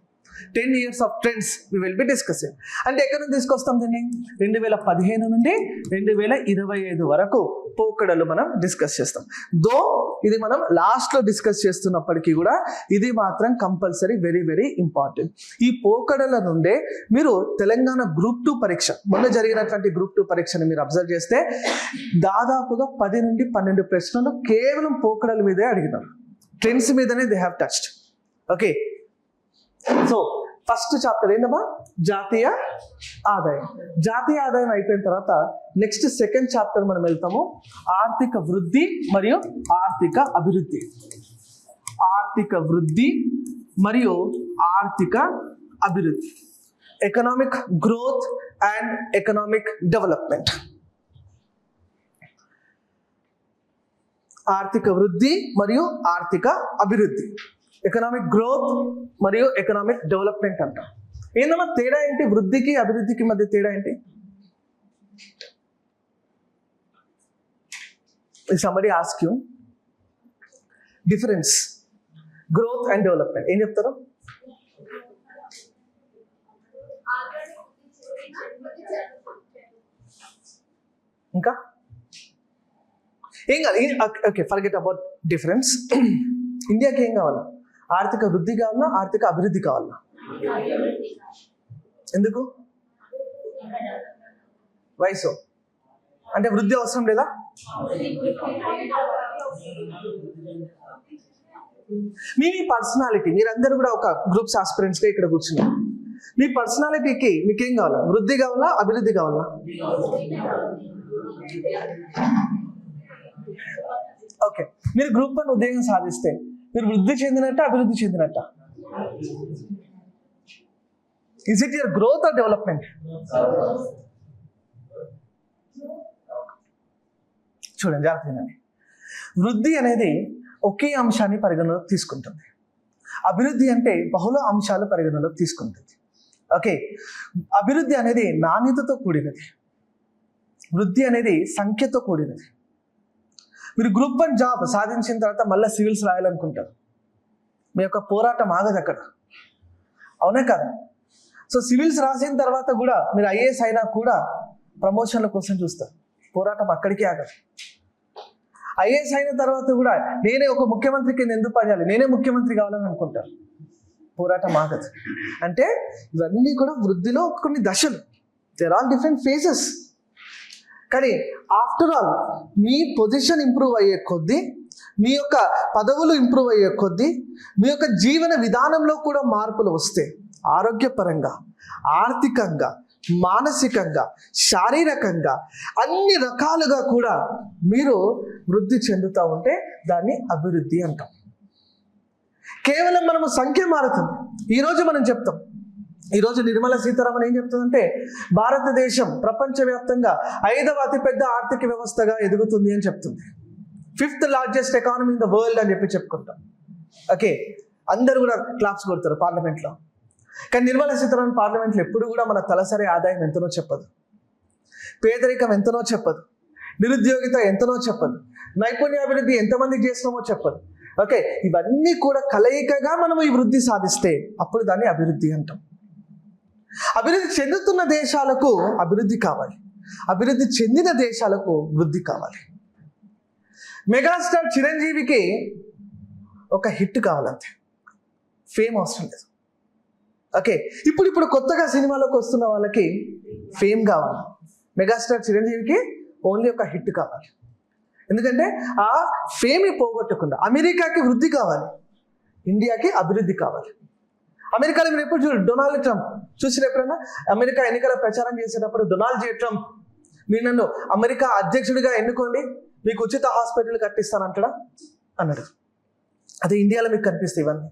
10 years of trends we will be discussing. అంటే ఎక్కడ నుంచి తీసుకొస్తాం దీన్ని? 2015 నుండి 2025 వరకు పోకడలు మనం డిస్కస్ చేస్తాం. ఇది మనం లాస్ట్లో డిస్కస్ చేస్తున్నప్పటికీ కూడా ఇది మాత్రం కంపల్సరీ, వెరీ వెరీ ఇంపార్టెంట్. ఈ పోకడల నుండే మీరు తెలంగాణ గ్రూప్ 2 పరీక్ష, మొన్న జరిగినటువంటి గ్రూప్ 2 పరీక్షని మీరు అబ్జర్వ్ చేస్తే దాదాపుగా 10 నుండి 12 ప్రశ్నలు కేవలం పోకడల మీదే అడిగినారు. ట్రెండ్స్ మీదనే they have touched. Okay, so first chapter ఏందమ్మా? జాతీయ ఆదాయం. జాతీయ ఆదాయం అయిపోయిన తర్వాత నెక్స్ట్ సెకండ్ చాప్టర్ మనం వెళ్తాము, ఆర్థిక వృద్ధి మరియు ఆర్థిక అభివృద్ధి. ఆర్థిక వృద్ధి మరియు ఆర్థిక అభివృద్ధి, economic growth and economic development. ఆర్థిక వృద్ధి మరియు ఆర్థిక అభివృద్ధి, ఎకనామిక్ గ్రోత్ మరియు ఎకనామిక్ డెవలప్మెంట్ అంట. ఏందమ్మా తేడా ఏంటి? వృద్ధికి అభివృద్ధికి మధ్య తేడా ఏంటి? somebody ask you difference growth and development, ఏం చెప్తారు? ఇంకా ఏం కాదు. Okay, forget about difference. ఇండియాకి ఏం కావాలా? ఆర్థిక వృద్ధి కావాలా, ఆర్థిక అభివృద్ధి కావాలా? ఎందుకు? వయసు అంటే వృద్ధి అవసరం లేదా? మీ పర్సనాలిటీ, మీరందరూ కూడా ఒక గ్రూప్స్ ఆస్పిరెంట్స్గా ఇక్కడ కూర్చున్నారు. మీ పర్సనాలిటీకి మీకేం కావాలా? వృద్ధి కావాలా, అభివృద్ధి కావాలా? ఓకే, మీరు గ్రూప్ 1 ఉద్యోగం సాధిస్తే మీరు వృద్ధి చెందినట్ట, అభివృద్ధి చెందినట్ట? Is it your growth or development? చూడండి జాగ్రత్తగా. వృద్ధి అనేది ఒకే అంశాన్ని పరిగణలోకి తీసుకుంటుంది, అభివృద్ధి అంటే బహుళ అంశాలు పరిగణలోకి తీసుకుంటుంది. ఓకే, అభివృద్ధి అనేది నాణ్యతతో కూడినది, వృద్ధి అనేది సంఖ్యతో కూడినది. మీరు గ్రూప్ 1 జాబ్ సాధించిన తర్వాత మళ్ళీ సివిల్స్ రాయాలనుకుంటారు, మీ యొక్క పోరాటం ఆగదు అక్కడ, అవునే కదా? సో సివిల్స్ రాసిన తర్వాత కూడా మీరు ఐఏఎస్ అయినా కూడా ప్రమోషన్ల కోసం చూస్తారు, పోరాటం అక్కడికి ఆగదు. ఐఏఎస్ అయిన తర్వాత కూడా నేనే ఒక ముఖ్యమంత్రికి ఎందుకు పనిచేయాలి, నేనే ముఖ్యమంత్రి కావాలని అనుకుంటారు, పోరాటం ఆగదు. అంటే ఇవన్నీ కూడా వృద్ధిలో కొన్ని దశలు, దేర్ ఆల్ డిఫరెంట్ ఫేజెస్. కానీ ఆఫ్టర్ ఆల్ మీ పొజిషన్ ఇంప్రూవ్ అయ్యే కొద్దీ, మీ యొక్క పదవులు ఇంప్రూవ్ అయ్యే కొద్దీ, మీ యొక్క జీవన విధానంలో కూడా మార్పులు వస్తే ఆరోగ్యపరంగా, ఆర్థికంగా, మానసికంగా, శారీరకంగా అన్ని రకాలుగా కూడా మీరు వృద్ధి చెందుతూ ఉంటే దాన్ని అభివృద్ధి అంటాం. కేవలం మనము సంఖ్య మారుతుంది. ఈరోజు మనం చెప్తాం, ఈరోజు నిర్మలా సీతారామన్ ఏం చెప్తుందంటే భారతదేశం ప్రపంచవ్యాప్తంగా 5వ అతిపెద్ద ఆర్థిక వ్యవస్థగా ఎదుగుతుంది అని చెప్తుంది. 5th largest economy in the world అని చెప్పుకుంటాం. ఓకే, అందరు కూడా క్లాప్స్ కొడతారు పార్లమెంట్లో. కానీ నిర్మలా సీతారామన్ పార్లమెంట్లో ఎప్పుడు కూడా మన తలసరి ఆదాయం ఎంతనో చెప్పదు, పేదరికం ఎంతనో చెప్పదు, నిరుద్యోగిత ఎంతనో చెప్పదు, నైపుణ్యాభివృద్ధి ఎంతమందికి చేసినామో చెప్పదు. ఓకే, ఇవన్నీ కూడా కలయికగా మనము ఈ వృద్ధి సాధిస్తే అప్పుడు దాన్ని అభివృద్ధి అంటాం. అభివృద్ధి చెందుతున్న దేశాలకు అభివృద్ధి కావాలి, అభివృద్ధి చెందిన దేశాలకు వృద్ధి కావాలి. మెగాస్టార్ చిరంజీవికి ఒక హిట్ కావాలంతే, ఫేమ్ అవసరం లేదు. ఓకే, ఇప్పుడు కొత్తగా సినిమాలోకి వస్తున్న వాళ్ళకి ఫేమ్ కావాలి. మెగాస్టార్ చిరంజీవికి ఓన్లీ ఒక హిట్ కావాలి. ఎందుకంటే ఆ ఫేమ్ని పోగొట్టకుండా అమెరికాకి వృద్ధి కావాలి, ఇండియాకి అభివృద్ధి కావాలి. అమెరికాలో మీరు ఎప్పుడు చూడు, డొనాల్డ్ ట్రంప్ చూసిన ఎప్పుడైనా అమెరికా ఎన్నికల ప్రచారం చేసేటప్పుడు డొనాల్డ్ జే ట్రంప్ మీరు నన్ను అమెరికా అధ్యక్షుడిగా ఎన్నుకోండి, మీకు ఉచిత హాస్పిటల్ కట్టిస్తానంటాడా? అన్నాడు. అదే ఇండియాలో మీకు కనిపిస్తాయి ఇవన్నీ.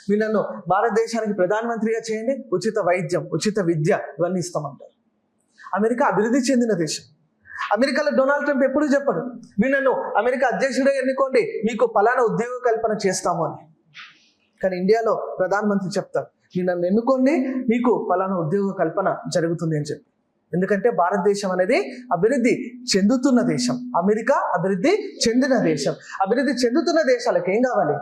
మీరు నన్ను భారతదేశానికి ప్రధానమంత్రిగా చేయండి, ఉచిత వైద్యం, ఉచిత విద్య ఇవన్నీ ఇస్తామంటారు. అమెరికా అభివృద్ధి చెందిన దేశం. అమెరికాలో డొనాల్డ్ ట్రంప్ ఎప్పుడు చెప్పడు, మీరు నన్ను అమెరికా అధ్యక్షుడిగా ఎన్నుకోండి, మీకు పలానా ఉద్యోగ కల్పన చేస్తాము అని. కానీ ఇండియాలో ప్రధానమంత్రి చెప్తారు, మీరు నన్ను ఎన్నుకోండి, మీకు పలానా ఉద్యోగ కల్పన జరుగుతుంది అని చెప్పి. ఎందుకంటే భారతదేశం అనేది అభివృద్ధి చెందుతున్న దేశం, అమెరికా అభివృద్ధి చెందిన దేశం. అభివృద్ధి చెందుతున్న దేశాలకు ఏం కావాలి?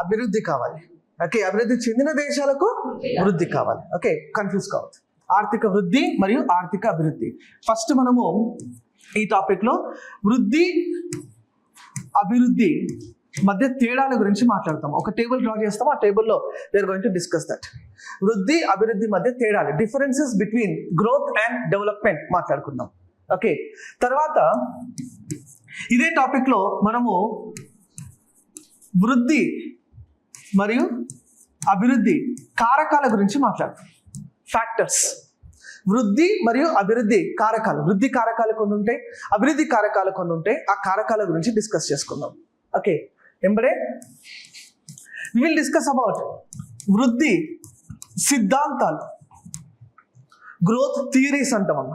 అభివృద్ధి కావాలి. ఓకే, అభివృద్ధి చెందిన దేశాలకు వృద్ధి కావాలి. ఓకే, కన్ఫ్యూజ్ కావద్దు. ఆర్థిక వృద్ధి మరియు ఆర్థిక అభివృద్ధి. ఫస్ట్ మనము ఈ టాపిక్లో వృద్ధి అభివృద్ధి మధ్య తేడాల గురించి మాట్లాడతాం. ఒక టేబుల్ డ్రా చేస్తాం, ఆ టేబుల్లో we're going to discuss that. వృద్ధి అభివృద్ధి మధ్య తేడాలు, differences between growth and development మాట్లాడుకుందాం. ఓకే, తర్వాత ఇదే టాపిక్లో మనము వృద్ధి మరియు అభివృద్ధి కారకాల గురించి మాట్లాడతాం. ఫ్యాక్టర్స్, వృద్ధి మరియు అభివృద్ధి కారకాలు. వృద్ధి కారకాలు కొన్ని ఉంటాయి, అభివృద్ధి కారకాలు కొన్ని ఉంటాయి. ఆ కారకాల గురించి డిస్కస్ చేసుకుందాం. ఓకే, ఎంబడే వి విల్ డిస్కస్ అబౌట్ వృద్ధి సిద్ధాంతాలు, గ్రోత్ థియరీస్ అంటాం అన్న.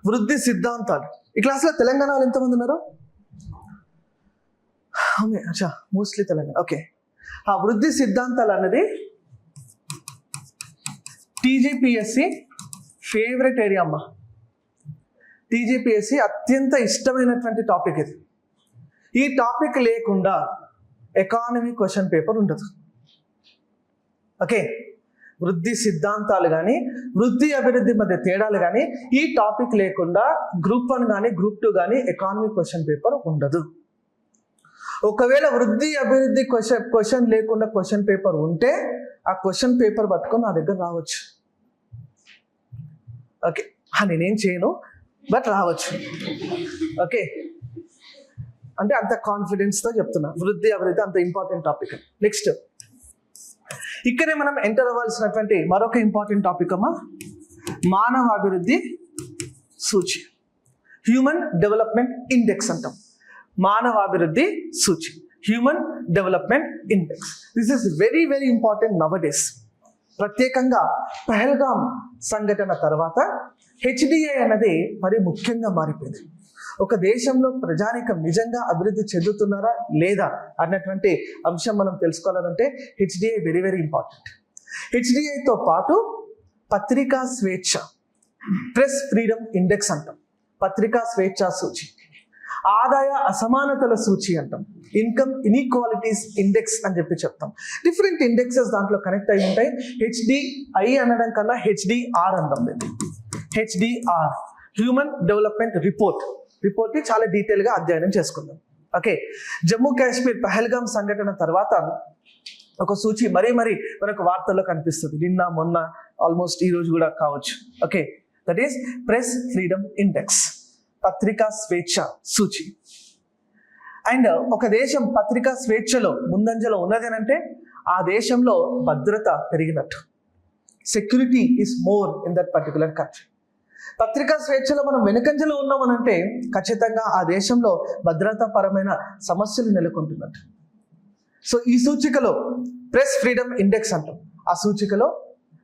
వృద్ధి సిద్ధాంతాలు. ఈ క్లాస్లో తెలంగాణలో ఎంతమంది ఉన్నారు? అచ్చా, మోస్ట్లీ తెలంగాణ. ఓకే, ఆ వృద్ధి సిద్ధాంతాలు అన్నది టీజీపీఎస్సి ఫేవరెట్ ఏరియా అమ్మా. టీజీపీఎస్సి అత్యంత ఇష్టమైనటువంటి టాపిక్ ఇది. ఈ టాపిక్ లేకుండా ఎకానమీ క్వశ్చన్ పేపర్ ఉండదు. ఓకే, వృద్ధి సిద్ధాంతాలు కానీ వృద్ధి అభివృద్ధి మధ్య తేడాలు కానీ ఈ టాపిక్ లేకుండా గ్రూప్ 1 కానీ గ్రూప్ 2 కానీ ఎకానమీ క్వశ్చన్ పేపర్ ఉండదు. ఒకవేళ వృద్ధి అభివృద్ధి క్వశ్చన్ లేకుండా క్వశ్చన్ పేపర్ ఉంటే ఆ క్వశ్చన్ పేపర్ పట్టుకొని నా దగ్గర రావచ్చు. ఓకే, నేనేం చేయను, బట్ రావచ్చు. ఓకే, అంటే అంత కాన్ఫిడెన్స్తో చెప్తున్నా. వృద్ధి అభివృద్ధి అంత ఇంపార్టెంట్ టాపిక్. నెక్స్ట్ ఇక్కడే మనం ఎంటర్ అవ్వాల్సినటువంటి మరొక ఇంపార్టెంట్ టాపిక్ అమ్మా, మానవ అభివృద్ధి సూచి, హ్యూమన్ డెవలప్మెంట్ ఇండెక్స్ అంటాం. మానవ అభివృద్ధి సూచి, human development index. This is very very important now days. ప్రత్యేకంగా పహల్గామ్ సంఘటన తర్వాత హెచ్డిఐ అన్నది మరి ముఖ్యంగా మారిపోయింది. ఒక దేశంలో ప్రజానికం నిజంగా అభివృద్ధి చెందుతున్నారా లేదా అన్నటువంటి అంశం మనం తెలుసుకోవాలంటే హెచ్డిఐ వెరీ వెరీ ఇంపార్టెంట్. హెచ్డిఐతో పాటు పత్రికా స్వేచ్ఛ, ప్రెస్ ఫ్రీడమ్ ఇండెక్స్ అంటాం, పత్రికా స్వేచ్ఛ సూచి, ఆదాయ అసమానతల సూచి అంటాం, ఇన్కమ్ ఇన్ఈక్వాలిటీస్ ఇండెక్స్ అని చెప్పి చెప్తాం. డిఫరెంట్ ఇండెక్సెస్ దాంట్లో కనెక్ట్ అయి ఉంటాయి. హెచ్డిఐ అనడం కన్నా హెచ్డిఆర్ అంటాం. హెచ్డిఆర్ హ్యూమన్ డెవలప్మెంట్ రిపోర్ట్ని చాలా డీటెయిల్గా అధ్యయనం చేసుకుందాం. ఓకే, జమ్మూ కాశ్మీర్ పహల్గామ్ సంఘటన తర్వాత ఒక సూచి మరీ మనకు వార్తల్లో కనిపిస్తుంది, నిన్న మొన్న ఆల్మోస్ట్ ఈ రోజు కూడా కావచ్చు. Okay, that is press freedom index, పత్రికా స్వేచ్ఛ సూచి. అండ్ ఒక దేశం పత్రికా స్వేచ్ఛలో ముందంజలో ఉన్నది అంటే ఆ దేశంలో భద్రత పెరిగినట్టు, security is more in that particular country. పత్రికా స్వేచ్ఛలో మనం వెనుకంజలో ఉన్నామనంటే ఖచ్చితంగా ఆ దేశంలో భద్రతాపరమైన సమస్యలు నెలకొంటున్నట్టు. సో ఈ సూచికలో ప్రెస్ ఫ్రీడమ్ ఇండెక్స్ అంటాం. ఆ సూచికలో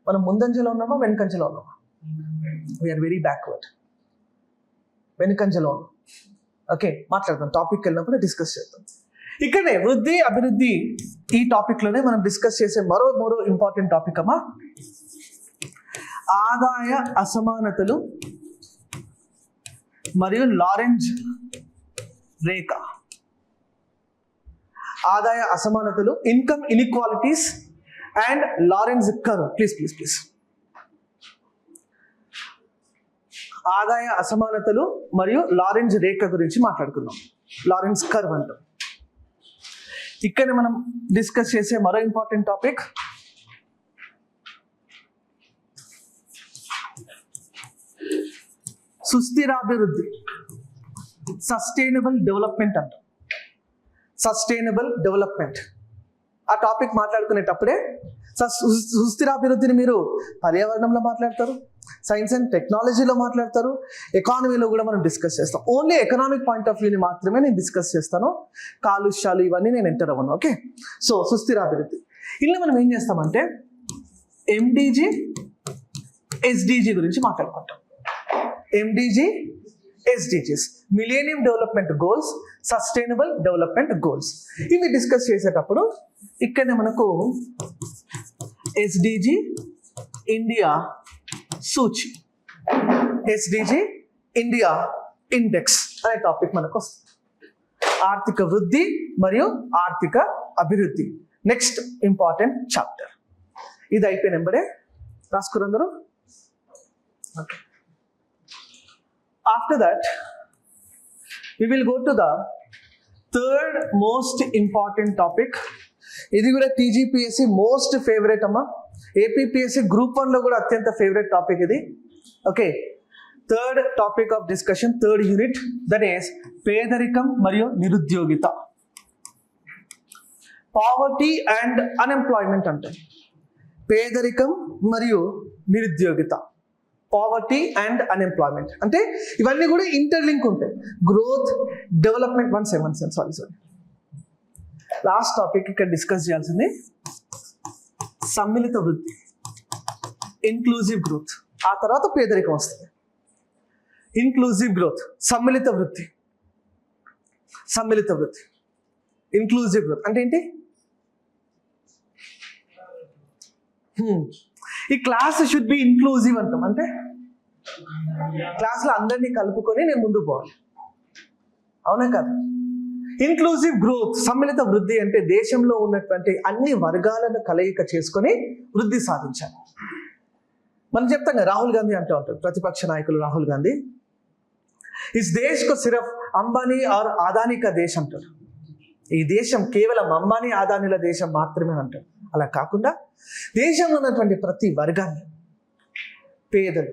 మనం ముందంజలో ఉన్నామా వెనుకంజలో ఉన్నామా? వీఆర్ వెరీ బ్యాక్వర్డ్, వెనుకంజలో ఉన్నాం. ఓకే, మాట్లాడదాం, టాపిక్ వెళ్ళినప్పుడు డిస్కస్ చేద్దాం. ఇక్కడే వృద్ధి అభివృద్ధి ఈ టాపిక్లోనే మనం డిస్కస్ చేసే మరో ఇంపార్టెంట్ టాపిక్ అమ్మా, ఆదాయ అసమానతలు మరియు లారెంజ్ రేఖ. ఆదాయ అసమానతలు, income inequalities and Lorenz curve. Please ఆదాయ అసమానతలు మరియు లారెన్స్ రేఖ గురించి మాట్లాడుకుందాం. లారెన్స్ కర్వ్ అంటాం. ఇక్కడ మనం డిస్కస్ చేసే మరో ఇంపార్టెంట్ టాపిక్ సుస్థిరాభివృద్ధి, సస్టైనబుల్ డెవలప్మెంట్ అంటాం. సస్టైనబుల్ డెవలప్మెంట్ ఆ టాపిక్ మాట్లాడుకునేటప్పుడే సుస్థిరాభివృద్ధిని మీరు పర్యావరణంలో మాట్లాడతారు, సైన్స్ అండ్ టెక్నాలజీలో మాట్లాడతారు, ఎకానమీలో కూడా మనం డిస్కస్ చేస్తాం. ఓన్లీ ఎకనామిక్ పాయింట్ ఆఫ్ వ్యూని మాత్రమే నేను డిస్కస్ చేస్తాను. కాలుష్యాలు ఇవన్నీ నేను ఎంటర్ అవ్వను. ఓకే, సో సుస్థిరాభివృద్ధి ఇలా మనం ఏం చేస్తామంటే ఎండిజి ఎస్డిజి గురించి మాట్లాడుకుంటాం. MDG SDGs, millennium development goals, sustainable development goals, ఇవి డిస్కస్ చేసేటప్పుడు ఇక్కడనే మనకు ఎస్డిజి ఇండియా సూచి, ఎస్డిజి ఇండియా ఇండెక్స్ అనే టాపిక్ మనకు వస్తుంది. ఆర్థిక వృద్ధి మరియు ఆర్థిక అభివృద్ధి నెక్స్ట్ ఇంపార్టెంట్ చాప్టర్. ఇది అయిపోయిన వెంబడే రాసుకురందరూ. Okay, after that we will go to the third most important topic. ఇది కూడా టీజీపీఎస్సీ మోస్ట్ ఫేవరెట్ అమ్మా. ఏపీపీఎస్సీ గ్రూప్ 1 లో కూడా అత్యంత ఫేవరెట్ టాపిక్ ఇది. Okay, third topic of discussion, third unit, that is పేదరికం మరియు నిరుద్యోగిత, పావర్టీ అండ్ అన్ఎంప్లాయ్మెంట్ అంటే పేదరికం మరియు నిరుద్యోగిత, పావర్టీ అండ్ అన్ఎంప్లాయ్మెంట్ అంటే ఇవన్నీ కూడా ఇంటర్లింక్ ఉంటాయి. Growth, development, sorry last topic ఇక్కడ డిస్కస్ చేయాల్సింది సమ్మిళిత వృద్ధి, ఇన్క్లూజివ్ గ్రోత్. ఆ తర్వాత పేదరికం వస్తుంది. ఇన్క్లూజివ్ గ్రోత్, సమ్మిళిత వృద్ధి, సమ్మిళిత వృద్ధి, ఇన్క్లూజివ్ గ్రోత్ అంటే ఏంటి? ఈ క్లాస్ షుడ్ బి ఇన్క్లూజివ్ అంటాం. అంటే క్లాస్లో అందరినీ కలుపుకొని నేను ముందుకు పోవాలి, అవునా కదా? ఇన్క్లూజివ్ గ్రోత్, సమ్మిళిత వృద్ధి అంటే దేశంలో ఉన్నటువంటి అన్ని వర్గాలను కలయిక చేసుకొని వృద్ధి సాధించాలి. మనం చెప్తాం కదా, రాహుల్ గాంధీ అంటూ ఉంటారు, ప్రతిపక్ష నాయకులు రాహుల్ గాంధీ, ఇస్ దేశ్ కో సిర్ఫ్ అంబానీ ఆర్ అదానీ కా దేశ్ అంటారు. ఈ దేశం కేవలం అంబానీ అదానీల దేశం మాత్రమే అంటారు. అలా కాకుండా దేశంలో ఉన్నటువంటి ప్రతి వర్గాన్ని, పేదలు,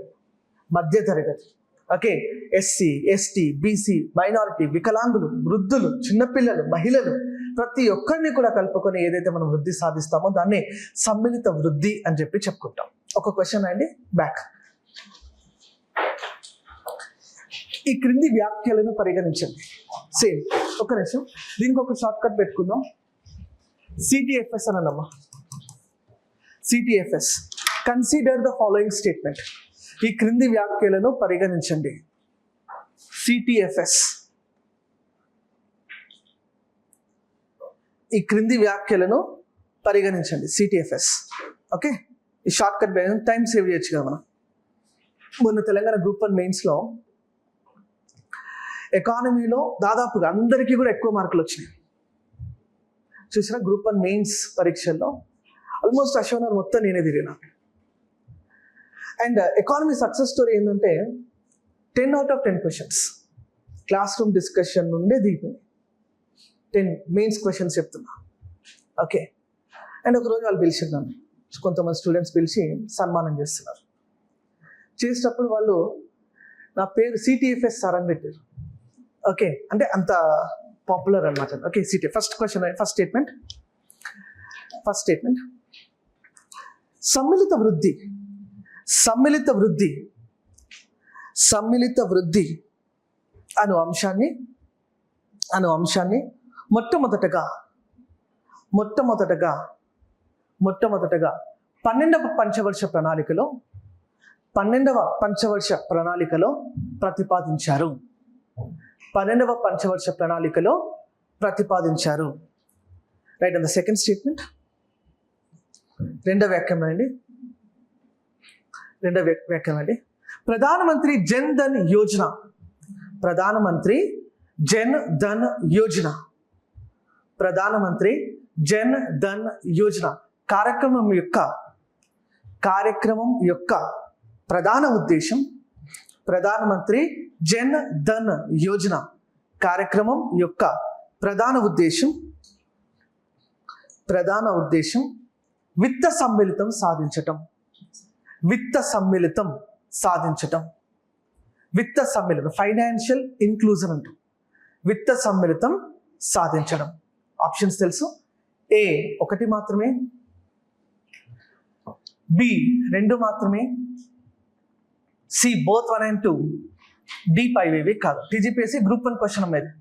మధ్యతరగతి, okay, SC, ST, BC, minority, వికలాంగులు, వృద్ధులు, చిన్నపిల్లలు, మహిళలు, ప్రతి ఒక్కరిని కూడా కలుపుకొని ఏదైతే మనం వృద్ధి సాధిస్తామో దాన్ని సమ్మిళిత వృద్ధి అని చెప్పి చెప్పుకుంటాం. ఒక క్వశ్చన్ అండి బ్యాక్. ఈ క్రింది వ్యాఖ్యలను పరిగణించండి. సేమ్ ఒక నిమిషం, దీనికి ఒక షార్ట్ కట్ పెట్టుకుందాం. సిటిఎఫ్ఎస్ అనమ్మా. సిటిఎఫ్ఎస్, కన్సిడర్ ద ఫాలోయింగ్ స్టేట్మెంట్. ఈ క్రింది వ్యాఖ్యలను పరిగణించండి. సిటిఎఫ్ఎస్, ఈ క్రింది వ్యాఖ్యలను పరిగణించండి. సిటిఎఫ్ఎస్. ఓకే, ఈ షార్ట్ కట్ టైం సేవ్ చేయొచ్చు కదా మనం. మొన్న తెలంగాణ గ్రూప్ 1 మెయిన్స్లో ఎకానమీలో దాదాపుగా అందరికీ కూడా ఎక్కువ మార్కులు వచ్చినాయి. చూసిన గ్రూప్ 1 మెయిన్స్ పరీక్షల్లో ఆల్మోస్ట్ అశోనర్ మొత్తం నేనే తిరిగినా. అండ్ ఎకానమీ సక్సెస్ స్టోరీ ఏంటంటే 10 out of 10 questions class room discussion నుండే దిగిపోయి 10 మెయిన్స్ క్వశ్చన్స్ చెప్తున్నా. ఓకే, అండ్ ఒకరోజు వాళ్ళు పిలిచిన్నాను, కొంతమంది స్టూడెంట్స్ పిలిచి సన్మానం చేస్తున్నారు. చేసేటప్పుడు వాళ్ళు నా పేరు సిటిఎఫ్ఎస్ సార్ అని పెట్టారు. ఓకే, అంటే అంత పాపులర్ అనమాట. Okay, city first question, first statement సమ్మిళిత వృద్ధి, సమ్మిళిత వృద్ధి, సమ్మిళిత వృద్ధి అను అంశాన్ని మొట్టమొదటగా 12వ పంచవర్ష ప్రణాళికలో ప్రతిపాదించారు. 12వ పంచవర్ష ప్రణాళికలో ప్రతిపాదించారు. Right. And the second statement, రెండవ వ్యాఖ్యం అండి. ప్రధానమంత్రి జన్ ధన్ యోజన, ప్రధానమంత్రి జన్ ధన్ యోజన, ప్రధానమంత్రి జన్ ధన్ యోజన కార్యక్రమం యొక్క ప్రధాన ఉద్దేశం ప్రధానమంత్రి జన్ ధన్ యోజన కార్యక్రమం యొక్క ప్రధాన ఉద్దేశం విత్త సమ్మిళితం సాధించటం. ఫైనాన్షియల్ ఇంక్లూజన్ అంటూ విత్త సమ్మిళితం సాధించడం. ఆప్షన్స్ తెలుసు. ఏ 1 మాత్రమే, బి 2 మాత్రమే, సి బోత్ 1 and 2, డి 5 ఇవి కాదు. టీజీపీఎస్సీ గ్రూప్ 1 క్వశ్చన్ అమ్మేది.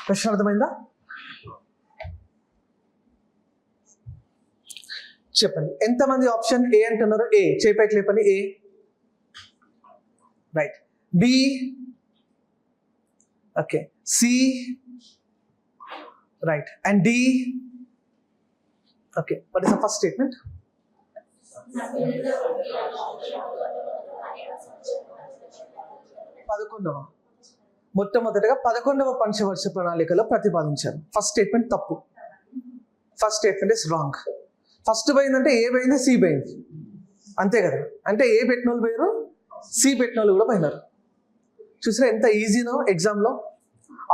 క్వశ్చన్ అర్థమైందా? చెప్పండి. ఎంతమంది ఆప్షన్ ఏ అంటున్నారు? ఏ చేపైకి లేపండి. A right. B okay. C right. And D okay. What is the first statement? మొట్టమొదటిగా 11వ పంచవర్ష ప్రణాళికలో ప్రతిపాదించారు. ఫస్ట్ స్టేట్మెంట్ తప్పు. First statement is wrong. First పోయిందంటే ఏ పోయింది, సి పోయింది, అంతే కదా. అంటే ఏ పెట్టిన వాళ్ళు పోయారు, సి పెట్టిన వాళ్ళు కూడా పోయినారు. చూసారా ఎంత ఈజీనో ఎగ్జామ్లో.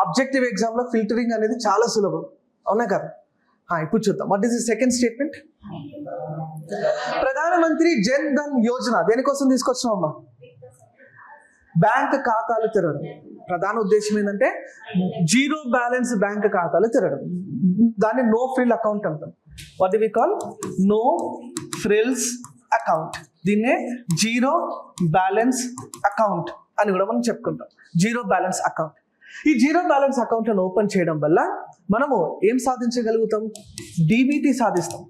ఆబ్జెక్టివ్ ఎగ్జామ్లో ఫిల్టరింగ్ అనేది చాలా సులభం, అవునా కదా. ఇప్పుడు చూద్దాం. What is the second statement? ప్రధానమంత్రి జన్ ధన్ యోజన దేనికోసం తీసుకొచ్చినామమ్మా? బ్యాంక్ ఖాతాలు తెరవడం. ప్రధాన ఉద్దేశం ఏంటంటే జీరో బ్యాలెన్స్ బ్యాంక్ ఖాతాలు తెరవడం. దాన్ని నో ఫ్రిల్ అకౌంట్ అంటాం. What do we call? No frills account. దీన్నే జీరో బ్యాలెన్స్ అకౌంట్ అని కూడా మనం చెప్పుకుంటాం. Zero balance account. ఈ జీరో బ్యాలెన్స్ అకౌంట్లను ఓపెన్ చేయడం వల్ల మనము ఏం సాధించగలుగుతాం? డీబీటీ సాధిస్తాం.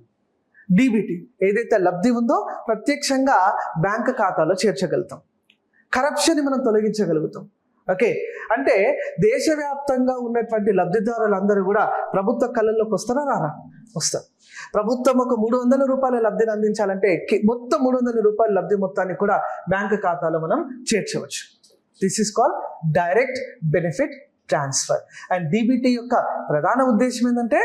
డీబీటీ ఏదైతే లబ్ధి ఉందో ప్రత్యక్షంగా బ్యాంక్ ఖాతాలో చేర్చగలుగుతాం. కరప్షన్ మనం తొలగించగలుగుతాం. ఓకే. అంటే దేశవ్యాప్తంగా ఉన్నటువంటి లబ్ధిదారులందరూ కూడా ప్రభుత్వ కళ్ళల్లోకి వస్తారా రారా? వస్తారు. ప్రభుత్వం ఒక 300 రూపాయల లబ్ధిని అందించాలంటే మొత్తం 300 రూపాయల లబ్ధి మొత్తాన్ని కూడా బ్యాంక్ ఖాతాలో మనం చేర్చవచ్చు. This is called direct benefit transfer. And DBT యొక్క ప్రధాన ఉద్దేశం ఏంటంటే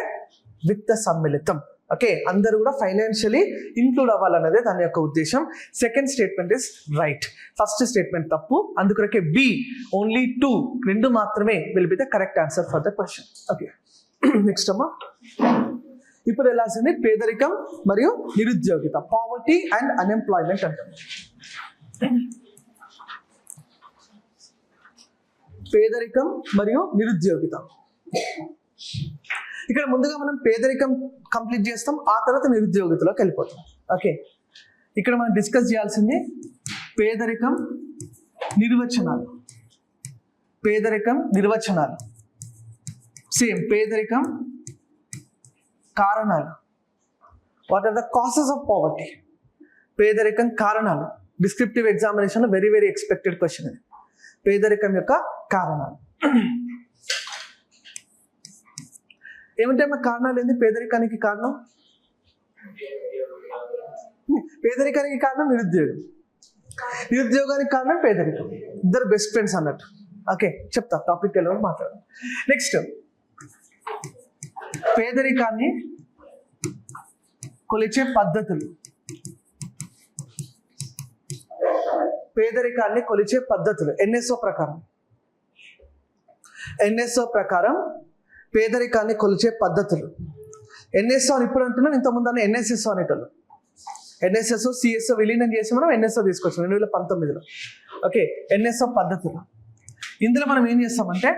విత్త సమ్మిళితం. ఓకే. అందరూ కూడా ఫైనాన్షియలీ ఇంక్లూడ్ అవ్వాలన్నదే దాని యొక్క ఉద్దేశం. Second statement is right. First statement తప్పు. అందుకొరకే బి ఓన్లీ 2 మాత్రమే will be the correct answer for the question. Okay. Next అమ్మా, ఇప్పుడు వెళ్ళాల్సింది పేదరికం మరియు నిరుద్యోగిత. పావర్టీ అండ్ అన్ఎంప్లాయ్మెంట్ అంటాం. పేదరికం మరియు నిరుద్యోగిత. ఇక్కడ ముందుగా మనం పేదరికం కంప్లీట్ చేస్తాం, ఆ తర్వాత నిరుద్యోగితలోకి వెళ్ళిపోతాం. ఓకే. ఇక్కడ మనం డిస్కస్ చేయాల్సింది పేదరికం నిర్వచనాలు. సేమ్ పేదరికం కారణాలు. What are the causes of poverty? పేదరికం కారణాలు. డిస్క్రిప్టివ్ ఎగ్జామినేషన్లో వెరీ వెరీ ఎక్స్పెక్టెడ్ క్వశ్చన్ ఇది. పేదరికం యొక్క కారణాలు ఏమంటే కారణాలు ఏంది? పేదరికానికి కారణం నిరుద్యోగం. నిరుద్యోగానికి కారణం పేదరికం. ఇద్దరు బెస్ట్ ఫ్రెండ్స్ అన్నట్టు. ఓకే, చెప్తా. టాపిక్ ఎలా మాట్లాడదాం. నెక్స్ట్, పేదరికాన్ని కొలిచే పద్ధతులు. ఎన్ఎస్ఓ ప్రకారం పేదరికాన్ని కొలిచే పద్ధతులు. ఎన్ఎస్ఓ అని ఇప్పుడు అంటున్నాం, ఇంతకుముందు అన్న ఎన్ఎస్ఎస్ఓ అనేటోళ్ళు. ఎన్ఎస్ఎస్ఓ సిఎస్ఓ విలీనం చేసి మనం ఎన్ఎస్ఓ తీసుకొచ్చాం 2019లో. ఓకే, ఎన్ఎస్ఓ పద్ధతులు. ఇందులో మనం ఏం చేస్తామంటే,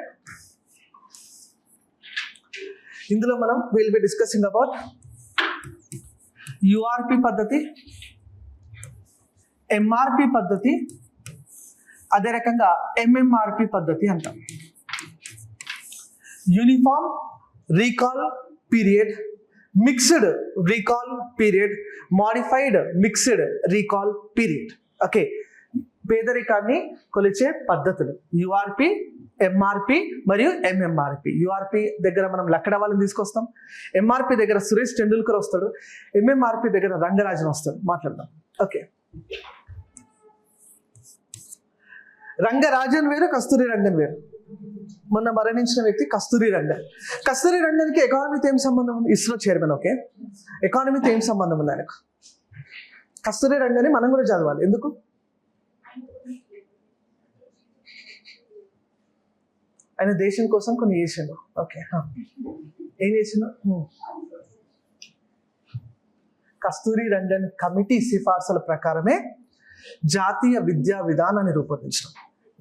విల్ బి డిస్కసింగ్ అబౌట్ యుఆర్పి పద్ధతి, ఎంఆర్పి పద్ధతి, అదే రకంగా ఎంఎంఆర్పి పద్ధతి అంటాం. Uniform recall period, mixed recall period, modified mixed recall period. Okay, పేదరికాన్ని కొలిచే పద్ధతులు యుఆర్పి, ఎంఆర్పి మరియు ఎంఎంఆర్పి. యుఆర్పి దగ్గర మనం లక్కడ వాళ్ళని తీసుకొస్తాం, ఎంఆర్పి దగ్గర సురేష్ టెండూల్కర్ వస్తాడు, ఎంఎంఆర్పి దగ్గర రంగరాజన్ వస్తాడు. మాట్లాడదాం. ఓకే, రంగరాజన్ వేరు, కస్తూరి రంగన్ వేరు. మొన్న మరణించిన వ్యక్తి కస్తూరి రంగన్. కస్తూరి రంగన్కి ఎకానమీతో ఏం సంబంధం ఉంది? ఇస్రో చైర్మన్. ఓకే, ఎకానమీతో ఏం సంబంధం ఉంది ఆయనకు? కస్తూరి రంగని మనం కూడా చదవాలి. ఎందుకు? ఆయన దేశం కోసం కొన్ని చేసిండు. ఓకే, ఏం చేసిండు? కస్తూరి రంగన్ కమిటీ సిఫార్సుల ప్రకారమే జాతీయ విద్యా విధానాన్ని రూపొందించడం,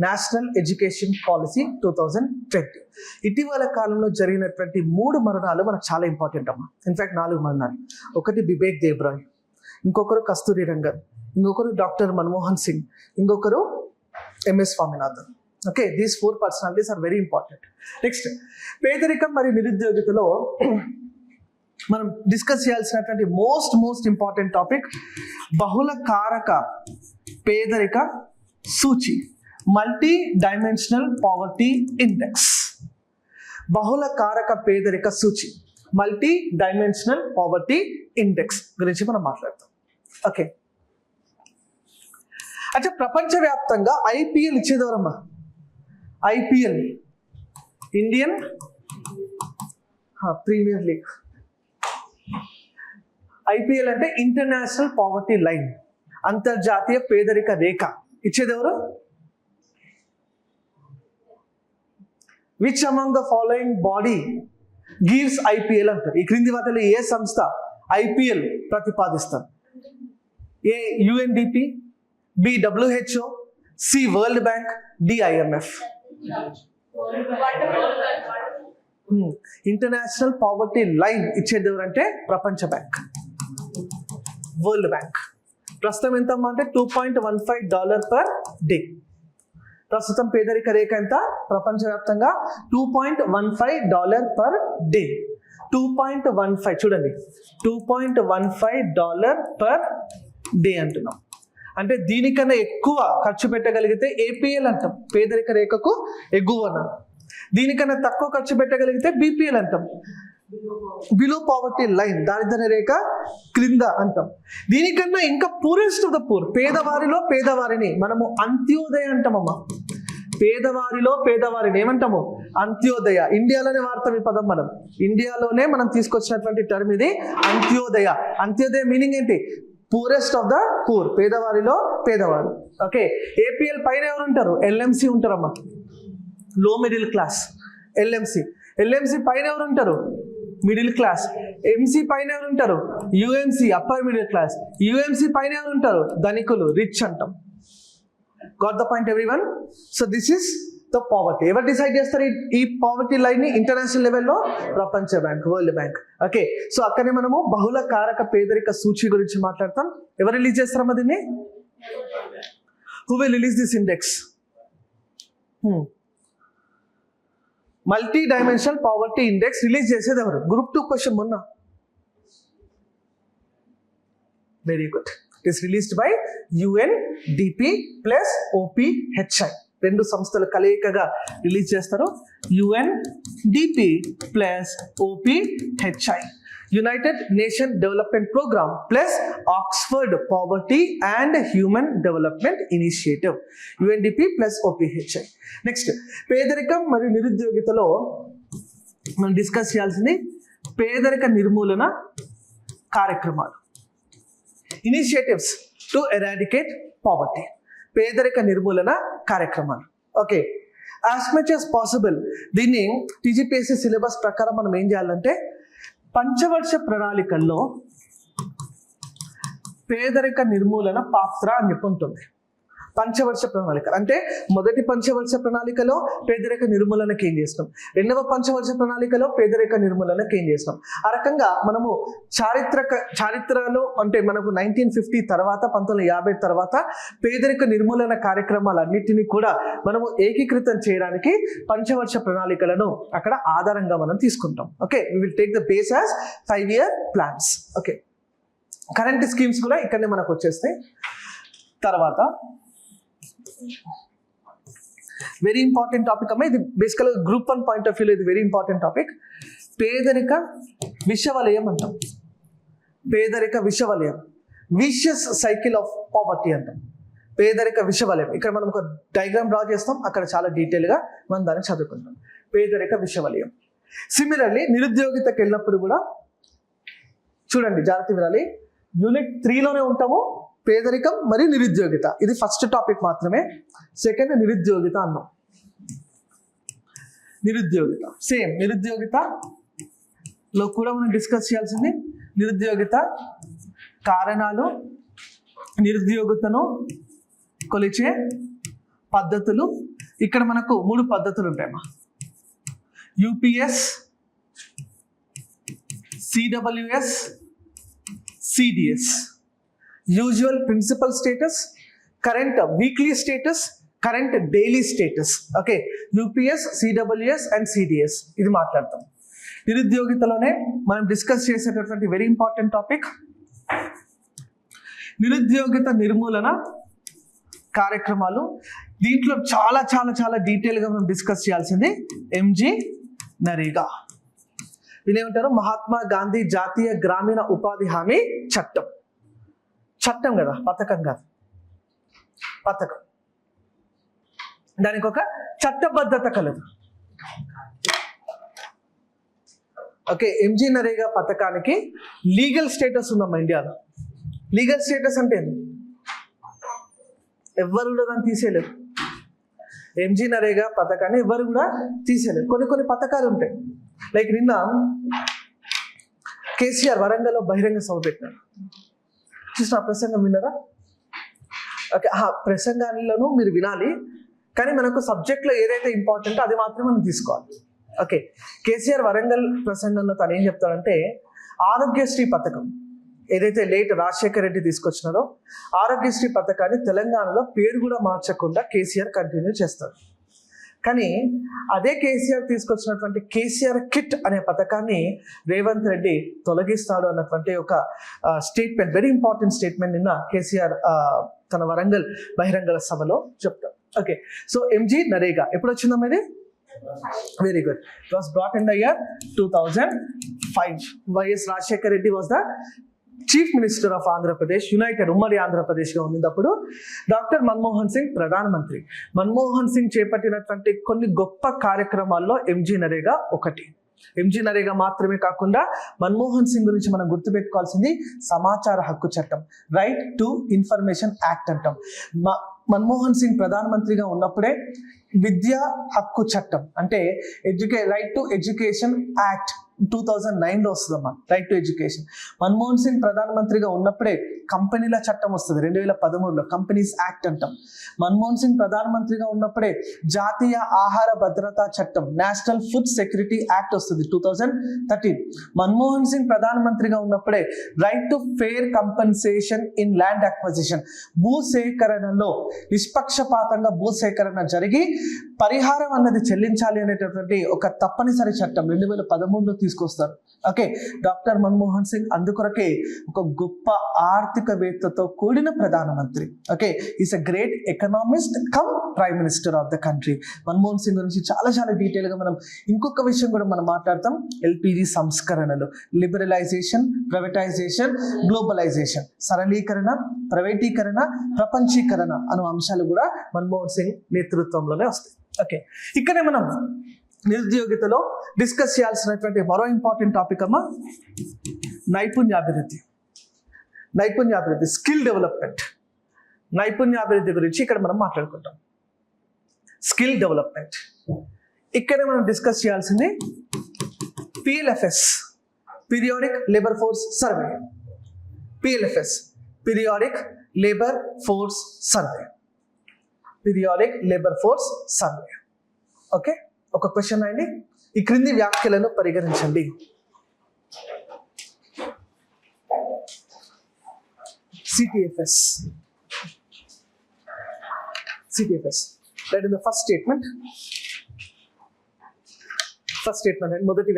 నేషనల్ ఎడ్యుకేషన్ పాలసీ 2020. ఇటీవల కాలంలో జరిగినటువంటి 3 మరణాలు మనకు చాలా ఇంపార్టెంట్ అమ్మా. ఇన్ఫాక్ట్ 4 మరణాలు. ఒకటి బిబేక్ దేబ్రాయ్, ఇంకొకరు కస్తూరి రంగన్, ఇంకొకరు డాక్టర్ మన్మోహన్ సింగ్, ఇంకొకరు MS Swaminathan. Okay, these 4 personalities are very important. Next, పేదరికం మరియు నిరుద్యోగితలో మనం డిస్కస్ చేయాల్సినటువంటి మోస్ట్ ఇంపార్టెంట్ టాపిక్ బహుళ కారక పేదరిక సూచి, మల్టీ డైమెన్షనల్ పావర్టీ ఇండెక్స్. బహుళ కారక పేదరిక సూచి, మల్టీ డైమెన్షనల్ పావర్టీ ఇండెక్స్ గురించి మనం మాట్లాడతాం. ఓకే, అంటే ప్రపంచవ్యాప్తంగా ఐపీఎల్ ఇచ్చేదెవరమ్మా? IPL, Indian premier league. IPL అంటే ఇంటర్నేషనల్ పావర్టీ లైన్, అంతర్జాతీయ పేదరిక రేఖ. ఇచ్చేదెవరు? Which among the following body gives IPL అంటారు? ఈ క్రింది వాటిలో ఏ సంస్థ ఐపీఎల్ ప్రతిపాదిస్తారు? A UNDP, B WHO, C world bank, D IMF. International poverty line ఇచ్చేది ఎవరంటే ప్రపంచ బ్యాంక్, వరల్డ్ బ్యాంక్. ప్రస్తుతం ఎంతమ్మా అంటే $2.15 per day. ప్రస్తుతం పేదరిక రేఖ ఎంత ప్రపంచవ్యాప్తంగా? $2.15 per day. 2.15 చూడండి, $2.15 per day అంటున్నాం. అంటే దీనికన్నా ఎక్కువ ఖర్చు పెట్టగలిగితే ఏపీఎల్ అంటాం, పేదరిక రేఖకు ఎగువన. దీనికన్నా తక్కువ ఖర్చు పెట్టగలిగితే బీపీఎల్ అంటాం, బిలో పావర్టీ లైన్, దారిద్ర్య రేఖ క్రింద అంటాం. దీనికన్నా ఇంకా పూరెస్ట్ ఆఫ్ ద పూర్, పేదవారిలో పేదవారిని మనము అంత్యోదయ అంటామమ్మా. పేదవారిలో పేదవారిని ఏమంటాము? అంత్యోదయ. ఇండియాలోనే వాడతాం ఈ పదం మనం. ఇండియాలోనే మనం తీసుకొచ్చినటువంటి టర్మ్ ఇది, అంత్యోదయ. అంత్యోదయ మీనింగ్ ఏంటి? పూరెస్ట్ ఆఫ్ ద పూర్, పేదవారిలో పేదవారు. ఓకే, ఏపీఎల్ పైన ఎవరు ఉంటారు? ఎల్ఎంసి ఉంటారమ్మా, లో మిడిల్ క్లాస్. ఎల్ఎంసి పైన ఎవరు ఉంటారు? Middle class. ఎంసీ పైన ఎవరు ఉంటారు? యుఎంసి, అప్పర్ మిడిల్ క్లాస్. యుఎంసి పైన ఎవరు ఉంటారు? ధనికులు, రిచ్ అంటాం. Got the point everyone? So this is the poverty. ఎవరు డిసైడ్ చేస్తారు ఈ పావర్టీ లైన్ ని? ఇంటర్నేషనల్ లెవెల్లో ప్రపంచ bank, world bank. Okay, so అక్కడనే మనము బహుళ కారక పేదరిక సూచి గురించి మాట్లాడతాం. ఎవరు రిలీజ్ చేస్తారమ్మా దీన్ని? Who will release this index? Multi dimensional poverty index release చేసేది ఎవరు? గ్రూప్ 2 క్వశ్చన్ మొన్న. Very good. It is released by UNDP plus OPHI. 2 సంస్థలు కలయికగా రిలీజ్ చేస్తారు. UNDP plus OPHI, united nation development programme plus Oxford poverty and human development initiative, UNDP plus OPHI. Next, పేదరికం మరియు నిరుద్యోగితలో మనం discuss చేయాల్సింది పేదరిక నిర్మూలన కార్యక్రమాలు, ఇనిషియేటివ్స్ టు ఎరాడికేట్ పావర్టీ. పేదరిక నిర్మూలన కార్యక్రమాలు. Okay, as much as possible దీన్ని టీజీపీఎస్సీ సిలబస్ ప్రకారం మనం ఏం చేయాలంటే పంచవర్ష ప్రణాళికల్లో పేదరిక నిర్మూలన పాత్ర అని చెప్పి ఉంటుంది. పంచవర్ష ప్రణాళిక అంటే మొదటి పంచవర్ష ప్రణాళికలో పేదరిక నిర్మూలనకి ఏం చేస్తాం, రెండవ పంచవర్ష ప్రణాళికలో పేదరిక నిర్మూలనకి ఏం చేస్తాం. ఆ రకంగా మనము చారిత్రలో అంటే మనకు 1950 తర్వాత 1950 తర్వాత పేదరిక నిర్మూలన కార్యక్రమాలన్నింటినీ కూడా మనము ఏకీకృతం చేయడానికి పంచవర్ష ప్రణాళికలను అక్కడ ఆధారంగా మనం తీసుకుంటాం. Okay, we will take the base as 5-year plans. Okay, current schemes కూడా ఇక్కడనే మనకు వచ్చేస్తాయి. తర్వాత వెరీ ఇంపార్టెంట్ టాపిక్ అమ్మా ఇది. బేసికల్గా గ్రూప్ 1 పాయింట్ ఆఫ్ వ్యూలో ఇది వెరీ ఇంపార్టెంట్ టాపిక్. పేదరిక విషవలయం అంటాం. పేదరిక విషవలయం, విషియస్ సైకిల్ ఆఫ్ పావర్టీ అంటాం. పేదరిక విషవలయం. ఇక్కడ మనం ఒక డయాగ్రామ్ డ్రా చేస్తాం, అక్కడ చాలా డీటెయిల్గా మనం దాన్ని చదువుకుంటాం. పేదరిక విషవలయం. సిమిలర్లీ నిరుద్యోగితకి వెళ్ళినప్పుడు కూడా చూడండి, జాగ్రత్త వినాలి. యూనిట్ 3లోనే ఉంటాము, పేదరికం మరియు నిరుద్యోగిత, ఇది ఫస్ట్ టాపిక్ మాత్రమే. సెకండ్ నిరుద్యోగిత అన్నాం. నిరుద్యోగిత సేమ్, నిరుద్యోగితలో కూడా మనం డిస్కస్ చేయాల్సింది నిరుద్యోగిత కారణాలు, నిరుద్యోగితను కొలిచే పద్ధతులు. ఇక్కడ మనకు 3 పద్ధతులు ఉంటాయమ్మా. UPS, CWS, CDS. Usual principal status, current weekly status, current daily status. Okay, UPS, CWS and CDS ఇది మాట్లాడతాం. నిరుద్యోగితలోనే మనం డిస్కస్ చేసేటటువంటి వెరీ ఇంపార్టెంట్ టాపిక్ నిరుద్యోగిత నిర్మూలన కార్యక్రమాలు. దీంట్లో చాలా చాలా చాలా డీటెయిల్గా మనం డిస్కస్ చేయాల్సింది ఎంజీ నరేగా. వీళ్ళేమంటారు? మహాత్మా గాంధీ జాతీయ గ్రామీణ ఉపాధి హామీ చట్టం. చట్టం కదా, పథకం కాదు, పథకం. దానికి ఒక చట్టబద్ధత కలదు. ఓకే, ఎంజీ నరేగా పథకానికి లీగల్ స్టేటస్ ఉందమ్మా ఇండియాలో. లీగల్ స్టేటస్ అంటే ఎవరు కూడా దాన్ని తీసేయలేరు. ఎంజీ నరేగా పథకాన్ని ఎవరు కూడా తీసేయలేరు. కొన్ని పథకాలు ఉంటాయి. లైక్ నిన్న కేసీఆర్ వరంగల్లో బహిరంగ సభ పెట్టినారు. చూసిన ప్రసంగం విన్నారా? ఓకే, ఆ ప్రసంగాలను మీరు వినాలి, కానీ మనకు సబ్జెక్ట్లో ఏదైతే ఇంపార్టెంటో అది మాత్రమే మనం తీసుకోవాలి. ఓకే, కేసీఆర్ వరంగల్ ప్రసంగంలో తను ఏం చెప్తాడంటే, ఆరోగ్యశ్రీ పథకం ఏదైతే లేట్ రాజశేఖర్ రెడ్డి తీసుకొచ్చినారో ఆరోగ్యశ్రీ పథకాన్ని తెలంగాణలో పేరు కూడా మార్చకుండా కేసీఆర్ కంటిన్యూ చేస్తారు. కానీ అదే కేసీఆర్ తీసుకొచ్చినటువంటి కేసీఆర్ కిట్ అనే పథకాన్ని రేవంత్ రెడ్డి తొలగిస్తాడు అన్నటువంటి ఒక స్టేట్మెంట్, వెరీ ఇంపార్టెంట్ స్టేట్మెంట్ నిన్న కేసీఆర్ తన వరంగల్ బహిరంగ సభలో చెప్తారు. ఓకే, సో ఎంజీ నరేగా ఎప్పుడు వచ్చిందమ్మా ఇది? Very good. It was brought in the year 2005. YS Rajasekhar Reddy was the chief minister of Andhra Pradesh. United ఉమ్మడి ఆంధ్రప్రదేశ్గా ఉన్నప్పుడు డాక్టర్ మన్మోహన్ సింగ్ ప్రధానమంత్రి. మన్మోహన్ సింగ్ చేపట్టినటువంటి కొన్ని గొప్ప కార్యక్రమాల్లో ఎంజీ నరేగా ఒకటి. ఎంజీ నరేగా మాత్రమే కాకుండా మన్మోహన్ సింగ్ గురించి మనం గుర్తుపెట్టుకోవాల్సింది సమాచార హక్కు చట్టం, రైట్ టు ఇన్ఫర్మేషన్ యాక్ట్ అంటాం. మన్మోహన్ సింగ్ ప్రధానమంత్రిగా ఉన్నప్పుడే విద్యా హక్కు చట్టం అంటే రైట్ టు ఎడ్యుకేషన్ యాక్ట్ 2009లో వస్తుందమ్మా, right to education. Manmohan Singh ప్రధానమంత్రిగా ఉన్నప్పుడే కంపెనీల చట్టం వస్తుంది, 2013లో కంపెనీస్ యాక్ట్ అంటాం. మన్మోహన్ సింగ్ ప్రధానమంత్రిగా ఉన్నప్పుడే జాతీయ ఆహార భద్రతా చట్టం, నేషనల్ ఫుడ్ సెక్యూరిటీ యాక్ట్ వస్తుంది 2013. మన్మోహన్ సింగ్ ప్రధానమంత్రిగా ఉన్నప్పుడే right to fair compensation in land acquisition, భూసేకరణలో నిష్పక్షపాతంగా భూసేకరణ జరిగి పరిహారం అన్నది చెల్లించాలి అనేటటువంటి ఒక తప్పనిసరి చట్టం 2013లో తీసుకొస్తారు. ఓకే, డాక్టర్ మన్మోహన్ సింగ్ అందుకొరకే ఒక గొప్ప ఆర్థికవేత్తతో కూడిన ప్రధానమంత్రి. Okay, is a great economist come prime minister of the country. Manmohan Singh గురించి చాలా చాలా డీటెయిల్గా మనం ఇంకొక విషయం కూడా మనం మాట్లాడతాం. ఎల్పిజి సంస్కరణలు, లిబరలైజేషన్, ప్రైవేటైజేషన్, గ్లోబలైజేషన్, సరళీకరణ, ప్రైవేటీకరణ, ప్రపంచీకరణ అనే అంశాలు కూడా మన్మోహన్ సింగ్ నేతృత్వంలోనే వస్తాయి. ఓకే, ఇక్కడే మనం నిరుద్యోగితలో డిస్కస్ చేయాల్సినటువంటి మరో ఇంపార్టెంట్ టాపిక్ అమ్మా నైపుణ్యాభివృద్ధి. నైపుణ్యాభివృద్ధి, స్కిల్ డెవలప్మెంట్. నైపుణ్యాభివృద్ధి గురించి ఇక్కడ మనం మాట్లాడుకుంటాం. స్కిల్ డెవలప్మెంట్ ఇక్కడే మనం డిస్కస్ చేయాల్సింది PLFS, periodic labour force survey. PLFS, periodic labour force survey, periodic labour force survey. Okay, ఒక క్వశ్చన్ అండి, ఈ క్రింది వ్యాఖ్యలను పరిగణించండి. CTFS, CTFS, that is the first statement. First statement అండి, మొదటి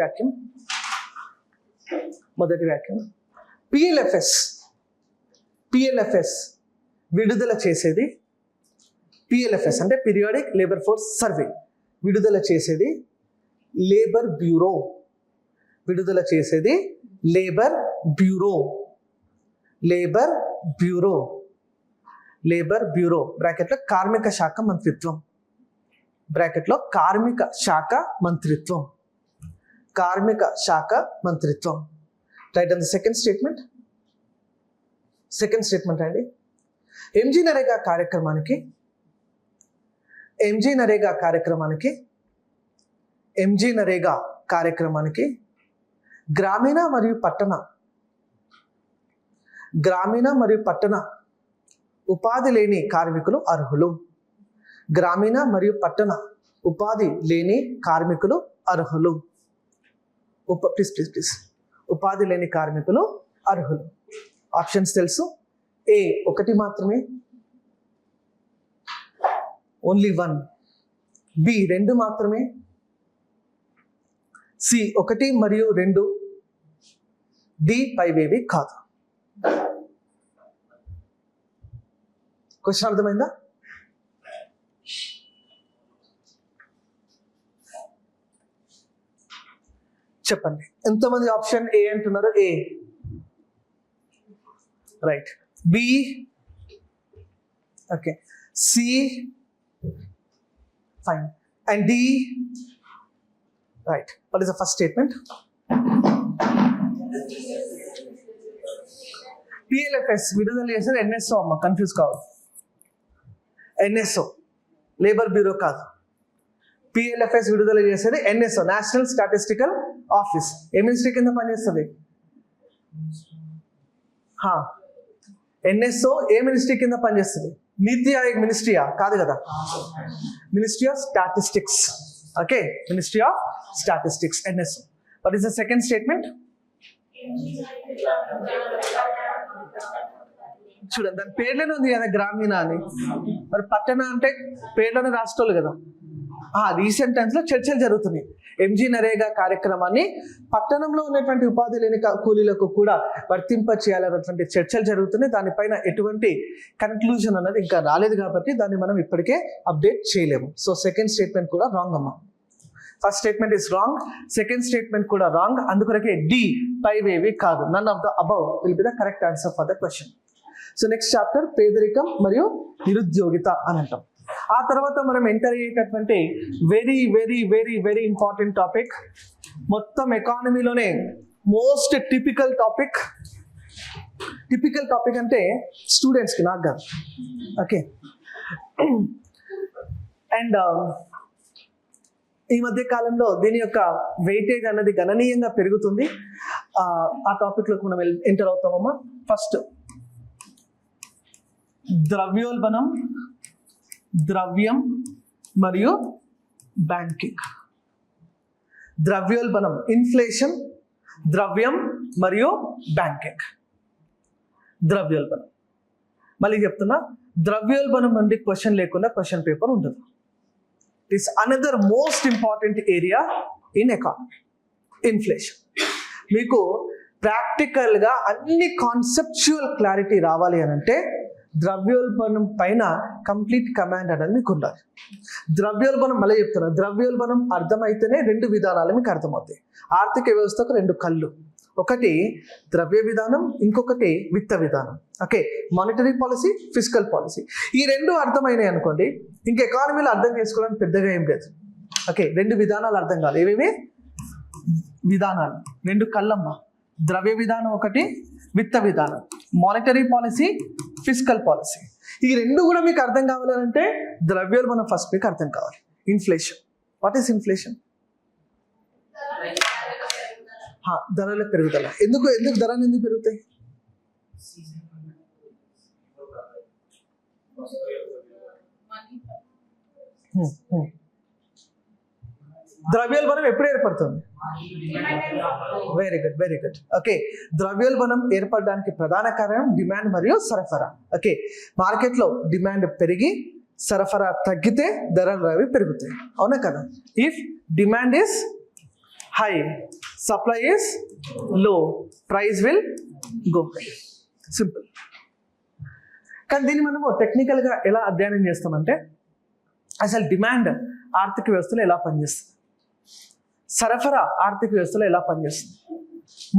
వాక్యం. పిఎల్ఎఫ్ఎస్, పిఎల్ఎఫ్ఎస్ విడుదల చేసేది, పిఎల్ఎఫ్ఎస్ అంటే పీరియాడిక్ లేబర్ ఫోర్స్ సర్వే విడుదల చేసేది లేబర్ బ్యూరో, విడుదల చేసేది labour bureau, labour bureau, labour bureau బ్రాకెట్లో కార్మిక శాఖ మంత్రిత్వం, బ్రాకెట్లో కార్మిక శాఖ మంత్రిత్వం, కార్మిక శాఖ మంత్రిత్వం. Right. And second statement, second statement అండి, ఎంజీ నరేగా కార్యక్రమానికి గ్రామీణ మరియు పట్టణ ఉపాధి లేని కార్మికులు అర్హులు. గ్రామీణ మరియు పట్టణ ఉపాధి లేని కార్మికులు అర్హులు. ప్లీజ్ ఉపాధి లేని కార్మికులు అర్హులు. ఆప్షన్స్ తెలుసు. ఏ 1 మాత్రమే, ఓన్లీ 1. బి 2 మాత్రమే, సి 1 మరియు 2, డి పైవేవి కాదు. క్వశ్చన్ అర్థమైందా? చెప్పండి. ఎంతమంది ఆప్షన్ ఏ అంటున్నారు? A right. B okay, C fine, and D right. What is the first statement? PLFS విడుదల చేసేది ఎన్ఎస్ఓ అమ్మ, కన్ఫ్యూజ్ కావద్దు. ఎన్ఎస్ఓ లేబర్ బ్యూరో కాదు. పిఎల్ఎఫ్ఎస్ విడుదల చేసేది ఎన్ఎస్ఓ, నేషనల్ స్టాటిస్టికల్ ఆఫీస్. ఏ మినిస్ట్రీ కింద పనిచేస్తుంది? ఎన్ఎస్ఓ ఏ మినిస్ట్రీ కింద పనిచేస్తుంది? నీతి ఆయోగ్ మినిస్ట్రీయా? కాదు కదా, ministry of statistics. Okay, ministry of statistics, NSO. What is the second statement? చూడండి, దాని పేర్లోనే ఉంది కదా గ్రామీణ అని. మరి పట్టణ అంటే పేర్లోనే రాష్ట్రాలు కదా. రీసెంట్ టైమ్స్లో చర్చలు జరుగుతున్నాయి. ఎంజీ నరేగా కార్యక్రమాన్ని పట్టణంలో ఉన్నటువంటి ఉపాధి లేని కూలీలకు కూడా వర్తింప చేయాలన్నటువంటి చర్చలు జరుగుతున్నాయి. దానిపైన ఎటువంటి కన్క్లూజన్ అన్నది ఇంకా రాలేదు కాబట్టి దాన్ని మనం ఇప్పటికే అప్డేట్ చేయలేము. సో సెకండ్ స్టేట్మెంట్ కూడా రాంగ్ అమ్మా. First statement is wrong, second statement కూడా రాంగ్. అందుకొరకే డి పైవేవి కాదు. None of the above will be the correct answer for the question. So next chapter పేదరికం మరియు నిరుద్యోగిత అని అంటాం. ఆ తర్వాత మనం ఎంటర్ అయ్యేటటువంటి very very very very important topic, మొత్తం ఎకానమీలోనే మోస్ట్ టిపికల్ టాపిక్ అంటే స్టూడెంట్స్కి, నాకు కాదు. ఓకే, అండ్ ఈ మధ్య కాలంలో దీని యొక్క వెయిటేజ్ అన్నది గణనీయంగా పెరుగుతుంది. ఆ టాపిక్లోకి మనం ఎంటర్ అవుతామమ్మా. ఫస్ట్ ద్రవ్యోల్బణం, ద్రవ్యం మరియు బ్యాంకింగ్. ద్రవ్యోల్బణం, ఇన్ఫ్లేషన్, ద్రవ్యం మరియు బ్యాంకింగ్. ద్రవ్యోల్బణం మళ్ళీ చెప్తున్నా, ద్రవ్యోల్బణం నుండి క్వశ్చన్ లేకుండా క్వశ్చన్ పేపర్ ఉండదు. It is another most important area in economy. Inflation మీకు ప్రాక్టికల్గా అన్ని కాన్సెప్చువల్ క్లారిటీ రావాలి అని అంటే ద్రవ్యోల్బణం పైన కంప్లీట్ కమాండ్ అనేది మీకు ఉండాలి. ద్రవ్యోల్బణం మళ్ళీ చెప్తున్నా, ద్రవ్యోల్బణం అర్థమైతేనే 2 విధానాలు మీకు అర్థమవుతాయి. ఆర్థిక వ్యవస్థకు 2 కళ్ళు, ఒకటి ద్రవ్య విధానం, ఇంకొకటి విత్త విధానం. Okay, monetary policy, physical policy. ఈ 2 అర్థమైనాయి అనుకోండి, ఇంక ఎకానమీలో అర్థం చేసుకోవడానికి పెద్దగా ఏం లేదు. ఓకే, 2 విధానాలు అర్థం కాదు. ఏవేవి విధానాలు? 2 కళ్ళమ్మ. ద్రవ్య విధానం ఒకటి, విత్త విధానం. Monetary policy, physical policy. ఈ 2 కూడా మీకు అర్థం కావాలంటే ద్రవ్యోల్బణం ఫస్ట్ మీకు అర్థం కావాలి. Inflation, what is inflation? ధరల పెరుగుదల. ఎందుకు ధరలు ఎందుకు పెరుగుతాయి? ద్రవ్యోల్బణం ఎప్పుడు ఏర్పడుతుంది? Very good. ఓకే, ద్రవ్యోల్బణం ఏర్పడడానికి ప్రధాన కారణం డిమాండ్ మరియు సరఫరా. ఓకే, మార్కెట్లో డిమాండ్ పెరిగి సరఫరా తగ్గితే ధరలు అవి పెరుగుతాయి, అవునా కదా? If demand is high, supply is low, price will go high. Simple. కానీ దీన్ని మనము టెక్నికల్గా ఎలా అధ్యయనం చేస్తామంటే, అసలు డిమాండ్ ఆర్థిక వ్యవస్థలో ఎలా పనిచేస్తుంది, సరఫరా ఆర్థిక వ్యవస్థలో ఎలా పనిచేస్తుంది,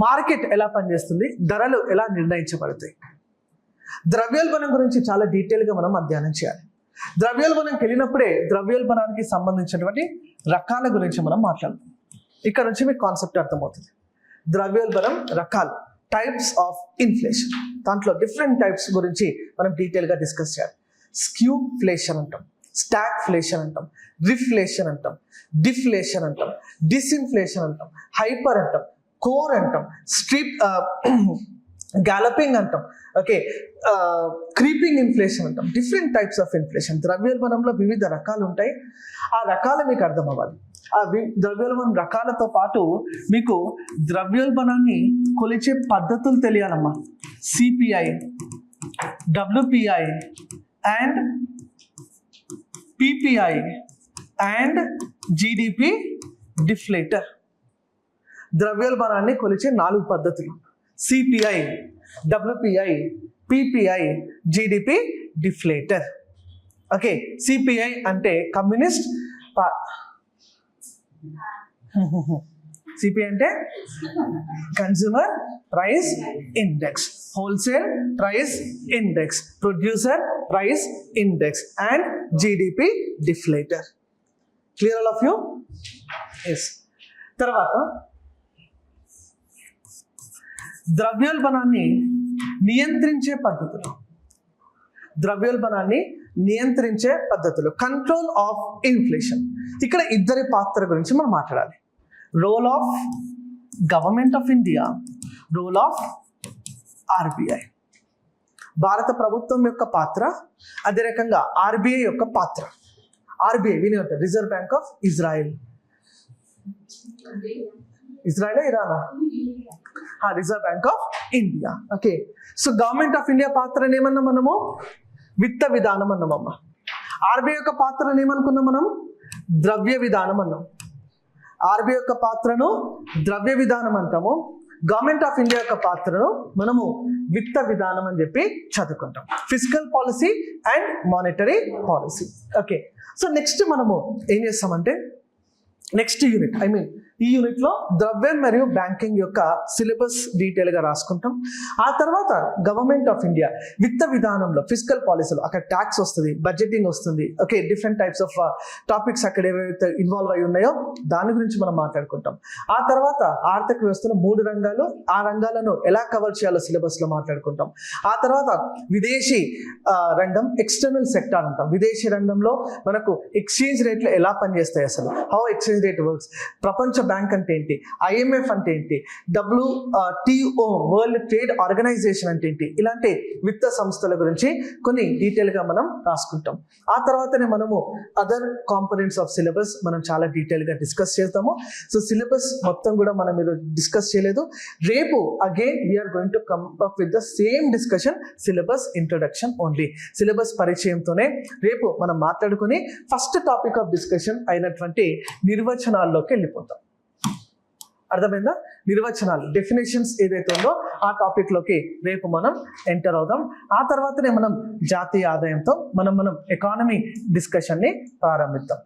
మార్కెట్ ఎలా పనిచేస్తుంది, ధరలు ఎలా నిర్ణయించబడతాయి. ద్రవ్యోల్బణం గురించి చాలా డీటెయిల్గా మనం అధ్యయనం చేయాలి. ద్రవ్యోల్బణంకి వెళ్ళినప్పుడే ద్రవ్యోల్బణానికి సంబంధించినటువంటి రకాల గురించి మనం మాట్లాడుతాం. ఇక్కడ నుంచి మీకు కాన్సెప్ట్ అర్థమవుతుంది. ద్రవ్యోల్బణం రకాలు, టైప్స్ ఆఫ్ ఇన్ఫ్లేషన్. దాంట్లో డిఫరెంట్ టైప్స్ గురించి మనం డీటెయిల్గా డిస్కస్ చేయాలి. స్క్యూఫ్లేషన్ అంటాం, స్టాగ్ఫ్లేషన్ అంటాం, రిఫ్లేషన్ అంటాం, డిఫ్లేషన్ అంటాం, డిస్ఇన్ఫ్లేషన్ అంటాం, హైపర్ అంటాం, కోర్ అంటాం, స్ట్రిప్ గ్యాలపింగ్ అంటాం, ఓకే, క్రీపింగ్ ఇన్ఫ్లేషన్ అంటాం. Different types of inflation. ద్రవ్యోల్బణంలో వివిధ రకాలు ఉంటాయి. ఆ రకాలు మీకు అర్థం అవ్వాలి. ఆ ద్రవ్యోల్బణం రకాలతో పాటు మీకు ద్రవ్యోల్బణాన్ని కొలిచే పద్ధతులు తెలియాలమ్మా. CPI, WPI and PPI and GDP deflator. ద్రవ్యోల్బణాన్ని కొలిచే 4 పద్ధతులు: CPI, WPI, PPI, GDP deflator. Okay, CPI అంటే కమ్యూనిస్ట్ సిపిఐ అంటే consumer price index, wholesale price index, producer price index and GDP deflator. Clear all of you? Yes. తర్వాత ద్రవ్యోల్బణాన్ని నియంత్రించే పద్ధతులు. ద్రవ్యోల్బణాన్ని నియంత్రించే పద్ధతులు, కంట్రోల్ ఆఫ్ ఇన్ఫ్లేషన్. ఇక్కడ ఇద్దరి పాత్ర గురించి మనం మాట్లాడాలి. Role of government of India, role of RBI. భారత ప్రభుత్వం యొక్క పాత్ర, అదే రకంగా ఆర్బిఐ యొక్క పాత్ర. ఆర్బిఐ వినే ఉంటారు, reserve bank of Israel. Israel ఇరానా? Reserve bank of India. Okay, so government of India పాత్రను ఏమన్నా మనము విత్త విధానం అన్నామమ్మా. ఆర్బీఐ యొక్క పాత్రను ఏమనుకున్నాం మనం? ద్రవ్య విధానం అన్నాం. ఆర్బీఐ యొక్క పాత్రను ద్రవ్య విధానం అంటాము. గవర్నమెంట్ ఆఫ్ ఇండియా యొక్క పాత్రను మనము విత్త విధానం అని చెప్పి చదువుకుంటాం. Physical policy and monetary policy. Okay, so next మనము ఏం చేస్తామంటే నెక్స్ట్ యూనిట్, ఈ యూనిట్లో ద్రవ్యం మరియు బ్యాంకింగ్ యొక్క సిలబస్ డీటెయిల్గా రాసుకుంటాం. ఆ తర్వాత గవర్నమెంట్ ఆఫ్ ఇండియా విత్త విధానంలో, ఫిజికల్ పాలసీలో అక్కడ ట్యాక్స్ వస్తుంది, బడ్జెటింగ్ వస్తుంది. Okay, different types of topics అక్కడ ఏవైతే ఇన్వాల్వ్ అయి ఉన్నాయో దాని గురించి మనం మాట్లాడుకుంటాం. ఆ తర్వాత ఆర్థిక వ్యవస్థలో 3 రంగాలు, ఆ రంగాలను ఎలా కవర్ చేయాలో సిలబస్లో మాట్లాడుకుంటాం. ఆ తర్వాత విదేశీ రంగం, ఎక్స్టర్నల్ సెక్టార్ అంటాం. విదేశీ రంగంలో మనకు ఎక్స్చేంజ్ రేట్లు ఎలా పనిచేస్తాయి, అసలు హౌ ఎక్స్చేంజ్ రేట్ వర్క్స్, ప్రపంచ బ్యాంక్ అంటే ఏంటి, ఐఎంఎఫ్ అంటే ఏంటి, WTO వరల్డ్ ట్రేడ్ ఆర్గనైజేషన్ అంటే ఏంటి, ఇలాంటి విత్త సంస్థల గురించి కొన్ని డీటెయిల్గా మనం రాసుకుంటాం. ఆ తర్వాతనే మనము అదర్ కాంపోనెంట్స్ ఆఫ్ సిలబస్ మనం చాలా డీటెయిల్గా డిస్కస్ చేస్తాము. సో సిలబస్ మొత్తం కూడా మనం మీరు డిస్కస్ చేయలేదు. రేపు again we're going to come up with the same discussion, syllabus introduction only. Syllabus పరిచయంతోనే రేపు మనం మాట్లాడుకుని ఫస్ట్ టాపిక్ ఆఫ్ డిస్కషన్ అయినటువంటి నిర్వచనాల్లోకి వెళ్ళిపోతాం. అర్థమైందా? నిర్వచనాలు, డెఫినేషన్స్ ఏదైతే ఉందో ఆ టాపిక్లోకి రేపు మనం ఎంటర్ అవుదాం. ఆ తర్వాతనే మనం జాతీయ ఆదాయంతో మనం ఎకానమీ డిస్కషన్ని ప్రారంభిద్దాం.